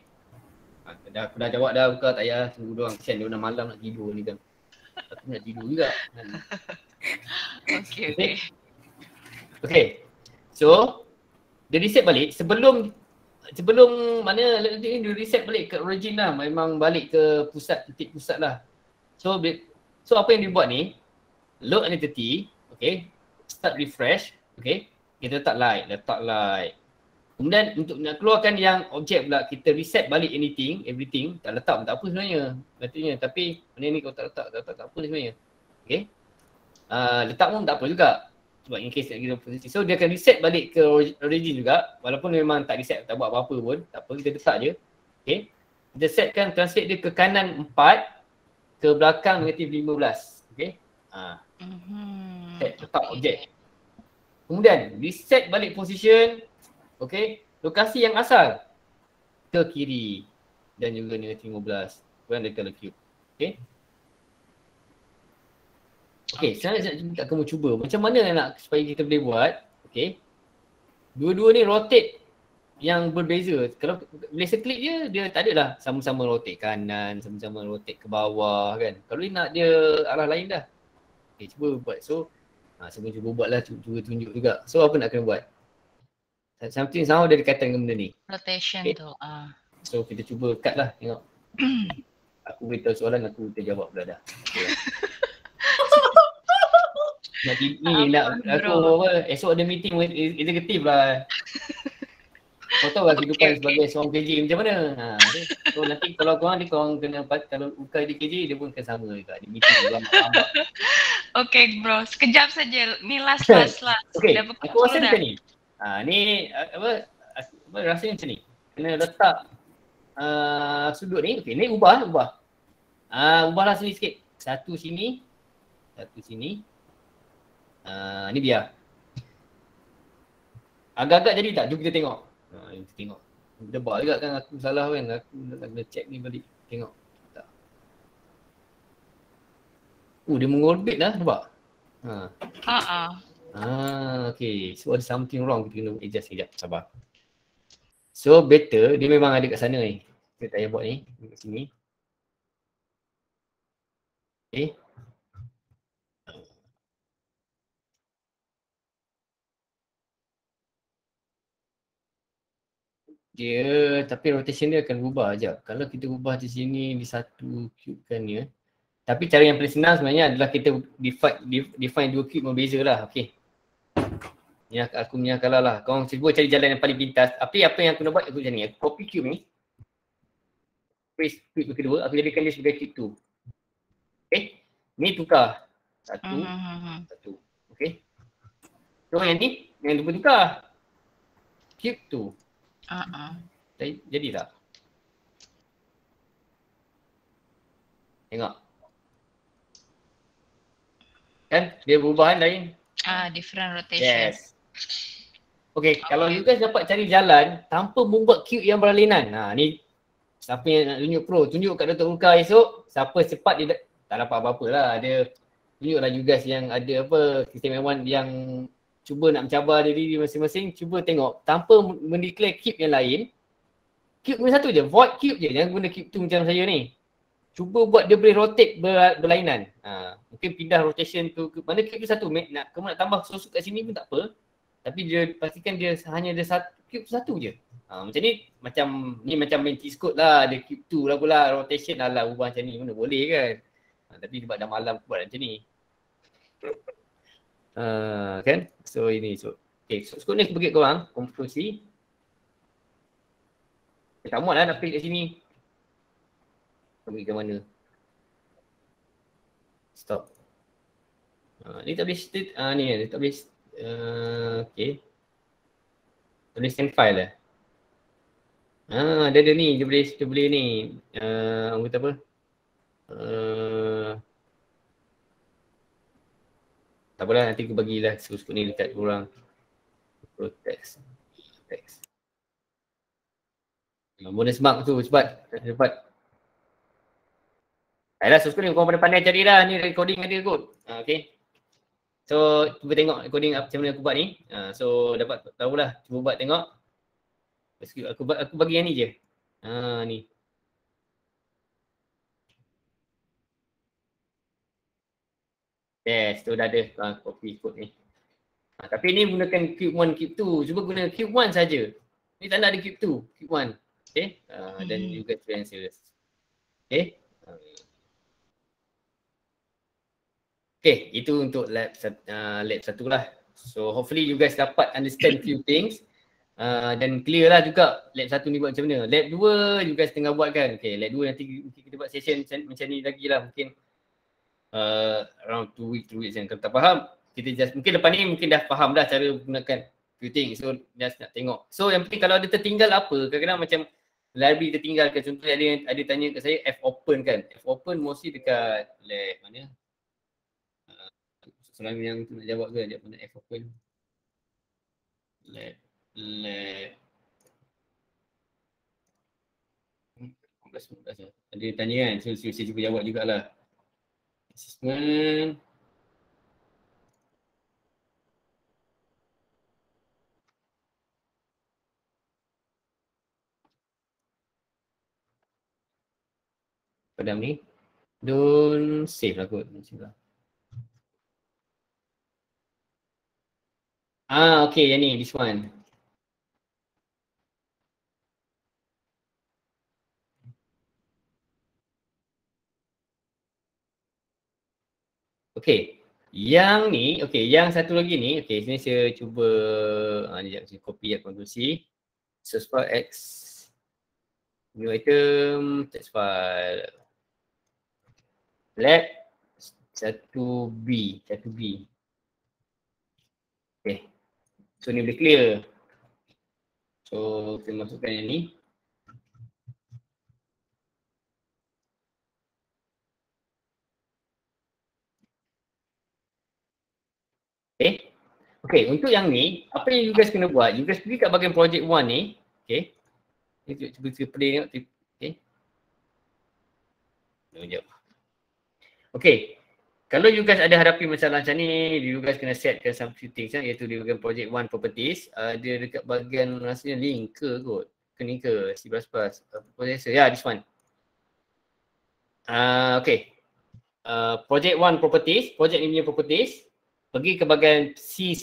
Aku dah jawab dah, buka tak payah tunggu doang. Kesian dia dah malam nak tidur ni kan. Aku nak tidur juga. Okay. Okay. So dia reset balik sebelum mana dia reset balik ke origin lah. Memang balik ke titik pusat lah. So apa yang dia buat ni, load identity, okay, start refresh, okay, kita letak light. Kemudian untuk nak keluarkan yang objek pula, kita reset balik everything, tak letak pun tak apa sebenarnya. Katanya, tapi benda ni kau tak letak tak apa sebenarnya. Okay. Letak pun tak apa juga. Sebab in case nak kira posisi. So dia akan reset balik ke origin juga. Walaupun memang tak reset, tak buat apa-apa pun. Tak apa, kita letak je. Okay. Kita setkan translate dia ke kanan 4, ke belakang negatif 15. Okay. Set letak objek. Kemudian reset balik position. Okay, lokasi yang asal ke kiri dan juga negatif 15. Kemudian dia color cube. Okay. Okay, sekarang saya minta kamu cuba macam mana nak supaya kita boleh buat. Okay. Dua-dua ni rotate yang berbeza. Kalau boleh seklik je, dia tak ada lah sama-sama rotate kanan, sama-sama rotate ke bawah kan. Kalau ni nak dia arah lain dah. Okay, cuba buat. So, sebelum cuba buat lah, cuba tunjuk juga. So, apa nak kena buat? Something sama dia dikatakan dengan benda ni. Rotation Okay. tu. So kita cuba cut lah, tengok. Aku beritahu soalan, aku terjawab pula dah. Okay. Nak aku apa, esok ada meeting with executive lah. Kau tahu lah kehidupan sebagai seorang KJ macam mana. So nanti kalau korang kena, kalau ukar di KJ, dia pun akan sama juga. Di meeting lama-lama. Okay bro, sekejap saja. Ni last. Okay, aku rasa macam ni. Ni apa rasanya macam ni. Kena letak sudut ni. Okay, ni ubahlah sini sikit. Satu sini. Ni biar. Agak-agak jadi tak? Jom kita tengok. Kita tengok. Debak juga kan aku salah kan. Aku nak kena check ni balik. Tengok. Tak. Dia mengorbit lah, nampak? Okay. So ada something wrong. Kita kena adjust sekejap. Sabar. So better, dia memang ada kat sana ni. Kita tak payah buat ni. Kat sini. Okay. Tapi rotation dia akan berubah sekejap. Kalau kita ubah di sini, di satu cube kan dia. Tapi cara yang paling senang sebenarnya adalah kita define dua cube berbeza lah. Okay. Ni aku punya kalau lah. Korang cuba cari jalan yang paling pintas. Tapi apa yang aku nak buat, aku macam ni. Aku copy cube ni. Paste cube kedua, aku jadikan dia sebagai cube tu. Okay. Ni tukar. Satu. Okay. So yang ni, yang tukar. Cube tu. Jadi tak? Tengok. Kan? Dia perubahan lain. Different rotation. Yes. Okay, kalau you guys dapat cari jalan tanpa membuat cube yang berlainan. Ni siapa yang nak tunjuk pro, tunjuk kat Dr. Ulka esok. Siapa cepat dia tak dapat apa-apa lah. Dia tunjuklah you guys yang ada apa, keistimewaan yang cuba nak mencabar diri masing-masing. Cuba tengok tanpa mendeclare cube yang lain. Cube punya satu je, void cube je. Jangan guna cube tu macam saya ni. Cuba buat dia boleh rotate berlainan. Mungkin pindah rotation tu ke mana cube tu satu. Kamu nak tambah susuk kat sini pun tak apa. Tapi dia pastikan dia hanya ada satu cube satu je. Macam ni macam main cheese code lah. Ada cube tu lah pula. Rotation lah ubah macam ni. Mana boleh kan. Tapi sebab dah malam buat macam ni. Kan? So ini okay, so ni aku bagi korang konklusi. Tak muat lah nak pilih kat sini. Pergi ke mana? Stop. Ni tak boleh state, ni tak boleh okay. Tak boleh send file lah. Dia ada ni, dia boleh ni. Orang kata apa? Tak apalah, nanti aku bagilah suku ni dekat korang. Text. Bonus mark tu cepat. Ayolah suku ni korang pandai cari dah. Ni recording ada kot. Okay. So cuba tengok recording macam mana aku buat ni. So dapat tahulah. Cuba buat tengok. Aku bagi yang ni je. Ni. Yes, tu dah ada copy code ni. Tapi ni gunakan cube 1, cube 2. Cuba guna cube 1 saja. Ni tak nak ada cube 2, cube 1. Okay. Dan juga transfers. Okay. Okay, itu untuk lab 1 lah. So hopefully you guys dapat understand few things. Dan clear lah juga lab 1 ni buat macam mana. Lab 2 you guys tengah buat kan. Okay, lab 2 nanti kita buat session macam ni lagi lah. Mungkin around 2 weeks kan. Kalau tak faham, kita just mungkin depan ni mungkin dah faham dah cara gunakan few things. So just nak tengok. So yang penting kalau ada tertinggal apa, kadang-kadang macam library tertinggal kan. Contohnya ada tanya kat saya fopen kan. Fopen mostly dekat lab mana? Soalan yang tu nak jawab ke, dia mana fopen? Lab 19 lah. Ada tanya kan, so saya cuba jawab jugalah. Assessment. Padam ni. Don't save lah kot. Okay, yang ni, this one. Okay. Yang ni, okay, yang satu lagi ni, okay, sini saya cuba, ni sekejap, saya copy ya, Ctrl C. Search file X. New item, text file. Lab 1B. Okay. So ni boleh clear. So kita masukkan yang ni. Okay. Okay, untuk yang ni, apa yang you guys kena buat? You guys pergi kat bahagian project 1 ni. Okay. Ni cuba play tengok. Okay. Sekejap. Okay. Kalau you guys ada hadapi masalah macam ni, you guys kena setkan some few things iaitu di bahagian project 1 properties. Dia dekat bahagian rasanya link ke kot. Ni ke C++. Processor. Ya, this one. Okay. Project 1 properties. Project ni punya properties. Pergi ke bahagian C++,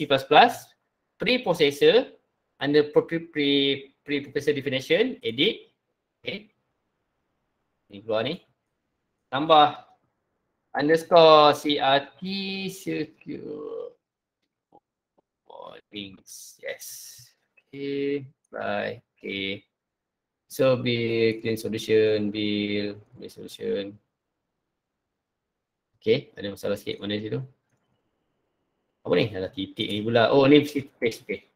preprocessor, under preprocessor definition, edit, okay. Ni keluar ni. Tambah underscore CRT secure things, yes. Okay, right, okay. So build clean solution, build solution. Okay, ada masalah sikit mana situ. Apa ni? Ada titik ni pula. Oh ni space, okay.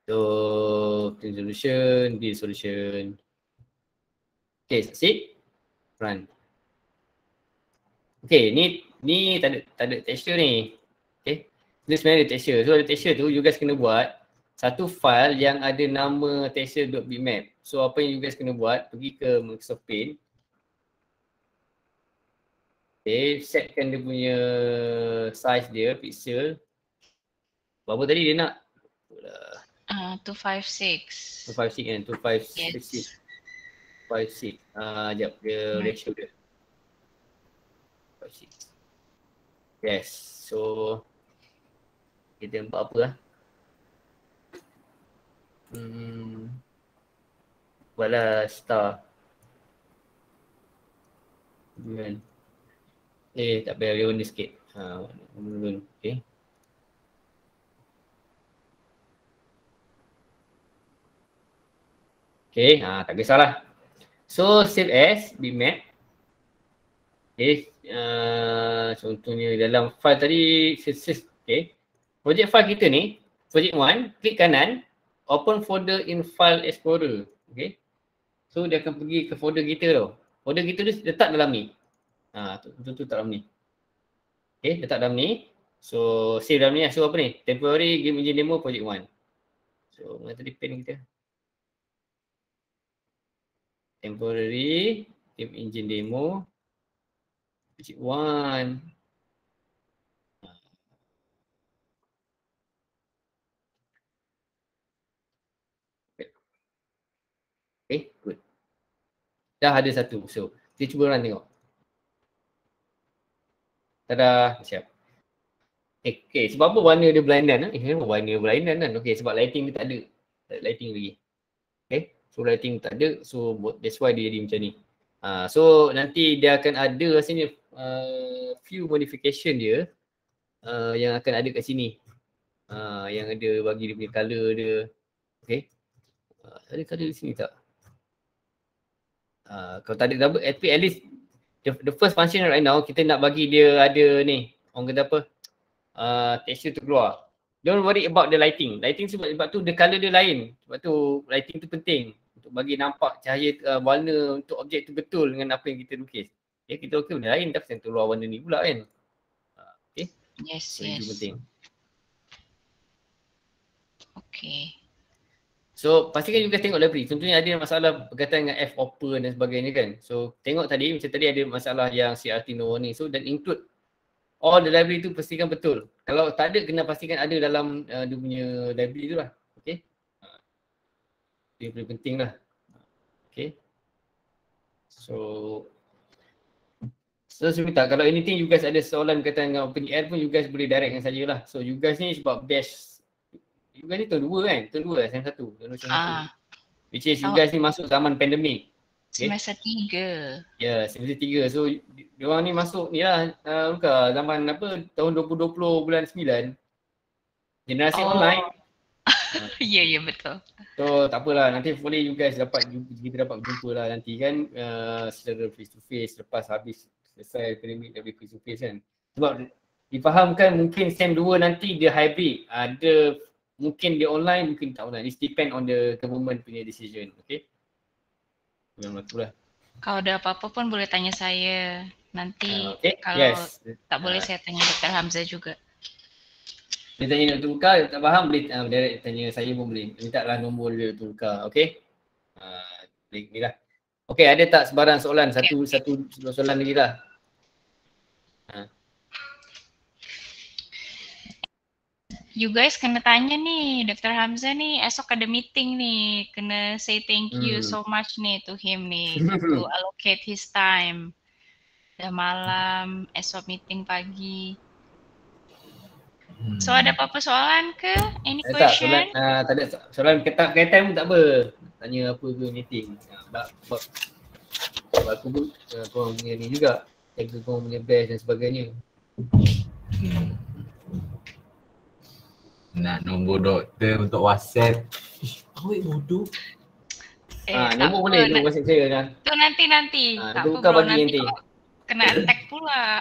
So clean solution, build solution. Okay, succeed. Run. Okay, ni tak ada texture ni. Okay. Ni sebenarnya ada texture. So ada texture tu you guys kena buat satu file yang ada nama texture.bitmap. So apa yang you guys kena buat, pergi ke Microsoft Paint. Okay, setkan dia punya size dia, pixel. Berapa tadi dia nak? 256. 256 kan? 256. Yes. 56. Sekejap, dia ratio dia. 56. Yes, so kita nampak apa lah. Buatlah star. Kan? Tak payah dia warna sikit. Okay. Okay, tak kisahlah. So save as bitmap. Okay, contohnya dalam file tadi, okay. Project file kita ni, project 1, klik kanan, open folder in file explorer. Okay. So dia akan pergi ke folder kita tau. Folder kita tu letak dalam ni. Tu dalam ni. Okay, letak dalam ni. So save dalam ni. So apa ni? Temporary game engine demo project 1. So mana tadi pen kita? Temporary game engine demo project 1. Okay, good. Dah ada satu. So kita cuba run tengok. Tada, siap. Okay, sebab apa warna dia berlainan? Warna berlainan kan? Okay, sebab lighting dia tak ada. Tak ada lighting lagi. Okay, so lighting tak ada. So that's why dia jadi macam ni. So nanti dia akan ada rasanya few modification dia yang akan ada kat sini. Yang ada bagi dia punya colour dia. Okay. Ada colour di sini tak? Kalau tak ada double, at least the first function right now kita nak bagi dia ada ni, orang kata apa, texture tu keluar. Don't worry about the lighting. Lighting sebab tu the colour dia lain. Sebab tu lighting tu penting untuk bagi nampak cahaya warna untuk objek tu betul dengan apa yang kita lukis. Okay, kita lukis benda lain tapi yang keluar warna ni pula kan. Okay. Yes, so, yes. itu penting. Okay. So pastikan juga tengok library. Contohnya ada masalah berkaitan dengan fopen dan sebagainya kan. So tengok tadi, macam tadi ada masalah yang CRT no warning. So dan include all the library tu pastikan betul. Kalau tak ada, kena pastikan ada dalam dia punya library tu lah. Okay. Dia paling penting lah. Okay. So sebentar, kalau anything you guys ada soalan berkaitan dengan OpenAI pun you guys boleh direct dengan saya lah. So you guys ni sebab best. You guys ni tahun 2 kan? Tahun 2 lah, tahun 1. Which is you guys ni masuk zaman pandemik. Semester 3. Ya, semester 3. So, diorang ni masuk ni lah, Luka, zaman apa, tahun 2020 bulan 9. Generasi online. Ya, betul. So, tak apalah. Nanti boleh you guys kita dapat jumpa lah nanti kan, secara face to face lepas habis selesai akademik dari face to face kan. Sebab difahamkan mungkin SEM 2 nanti dia hybrid. Ada mungkin dia online, mungkin tak online. It depend on the government punya decision. Okay? Yang berlaku lah. Kalau ada apa-apa pun boleh tanya saya. Nanti Okay. kalau tak boleh saya tanya Dr. Hamzah juga. Dia tanya Dr. Luka, tak faham boleh direct tanya saya pun boleh. Minta lah nombor dia Dr. Luka. Okay? Ni lah. Okay, ada tak sebarang soalan? Satu soalan lagi lah. You guys kena tanya nih, Dr. Hamzah nih esok ada meeting nih. Kena say thank you so much nih to him nih to allocate his time. Dah malam, esok meeting pagi. So ada apa-apa soalan ke? Any question? Tak ada soalan kaitan pun tak apa. Tanya apa ke meeting. Sebab aku pun korang punya ni juga. Jaga korang punya best dan sebagainya. Nak nombor doktor untuk WhatsApp. Awak bodoh. Nombor boleh tu WhatsApp saya kan. Tu nanti. Tak apa buka bro, bagi nanti. Kena attack pula.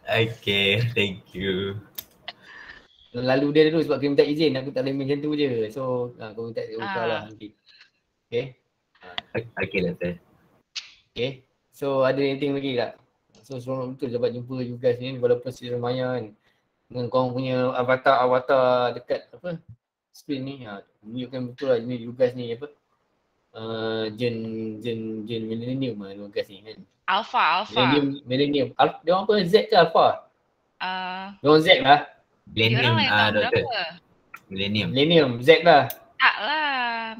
Okay, thank you. Lalu dia dulu sebab kena minta izin. Aku tak boleh macam tu je. So kau minta buka lah nanti. Okay. Okay doktor. Okay. So ada anything lagi tak? So seronok betul dapat jumpa you guys ni walaupun sedikit lumayan. Dengan korang punya avatar dekat apa screen ni, tunjukkan betul lah ni you guys ni apa gen millennium lah you guys ni kan. Alpha. Millennium. Dia orang apa, Z ke Alpha? Dia orang Z lah. Millennium doktor. Millennium Z lah. Tak lah.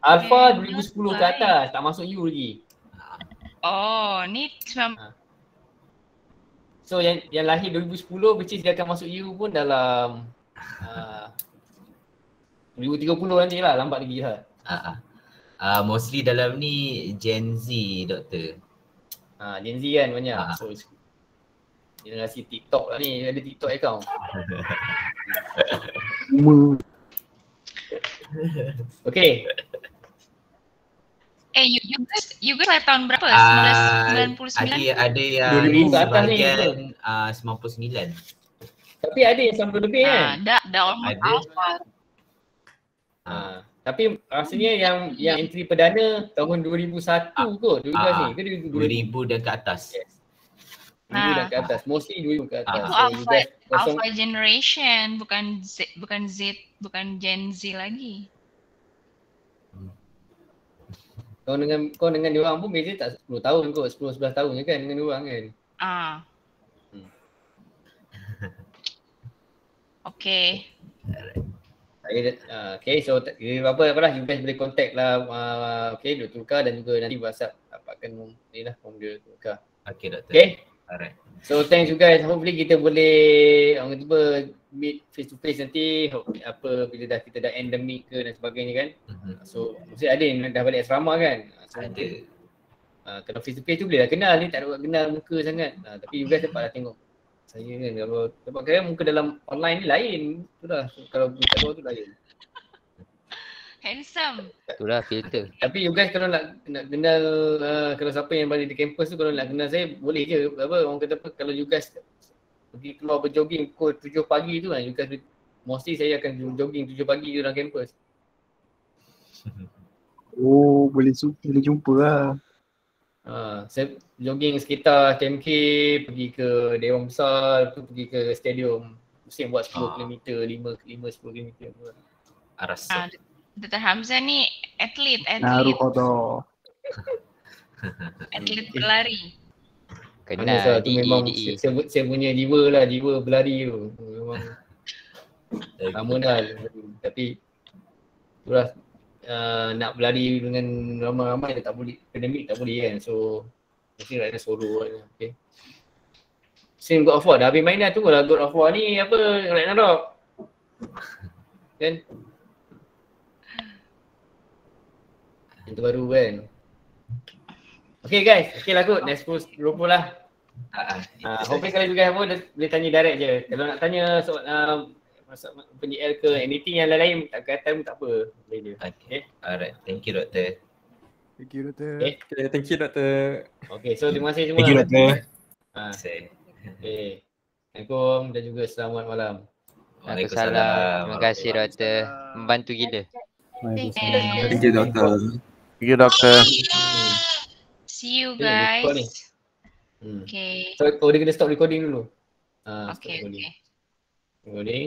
Alpha 2010 ke atas, tak masuk you lagi. Oh, ni So yang lahir 2010 which is dia akan masuk you pun dalam 2030 nanti lah, lambat lagi lah. Mostly dalam ni Gen Z doktor. Gen Z kan banyak. So generasi TikTok lah ni, ada TikTok account. Okay. You guys lahir tahun berapa? 1999? Ada yang 2000 ke atas ni. sebahagian 99. Tapi ada yang 90 lebih kan? Dah almost Alpha. Tapi rasanya yang entry perdana tahun 2001 kot, 2000 ni ke 2000 dan ke atas. Yes. 2000 dan ke atas, mostly 2000 ke atas. Itu Alpha generation, bukan Gen Z lagi. Kau dengan dia orang pun beza tak 10 tahun kot, 10-11 tahun je kan dengan dia orang kan. Okay. Okay, so apa lah, you guys boleh contact lah okay, Dr. Luka dan juga nanti WhatsApp dapatkan ni lah form dia Dr. Luka. Okay doktor. Okay. Alright. So thanks you guys, hopefully kita boleh orang kata meet face to face nanti bila kita dah endemic ke dan sebagainya kan. So mesti ada yang dah balik asrama kan. So ada. Kalau face to face tu boleh lah kenal ni, tak ada kenal muka sangat. Tapi you guys dapat lah tengok saya kan, kalau sebab kira muka dalam online ni lain. Itulah kalau muka luar tu lain. Handsome. Itulah filter. Tapi you guys kalau nak kenal kalau siapa yang balik di kampus tu, kalau nak kenal saya boleh je. Orang kata apa, kalau you guys pergi keluar berjogging pukul 7 pagi tu kan, you guys mostly saya akan jogging 7 pagi dalam kampus. Oh, boleh jumpa lah. Saya jogging sekitar KMK, pergi ke Dewan Besar, tu pergi ke stadium. Mesti buat 10 km, 5-10 km. Arasa. Dr. Hamzah ni atlet. Naruhodo. Atlet berlari. Kena tu memang saya punya jiwa berlari tu. Memang lama dah. Tapi itulah nak berlari dengan ramai-ramai tak boleh, pandemik tak boleh kan. So mesti ada solo kan. Okay. Same God of War dah habis main dah, tunggulah God of War ni apa Ragnarok. Kan? Yang terbaru kan. Okay guys, okay lah kot. Next 10-20 lah. Hopefully kalian juga pun boleh tanya direct je. Kalau nak tanya soal PNJL ke anything yang lain-lain tak kaitan pun tak apa. Boleh je. Okay. Alright. Thank you doktor. Thank you doktor. Okay. Thank you doktor. Okay, so terima kasih semua. Thank you doktor. Okay. Assalamualaikum dan juga selamat malam. Waalaikumsalam. Terima kasih doktor. Membantu gila. Thank Thank you. you doktor. Thank you doktor. See you Okay, record ni. guys. Okay. So, dia kena stop recording dulu. Stop Okay, recording. okay. Recording.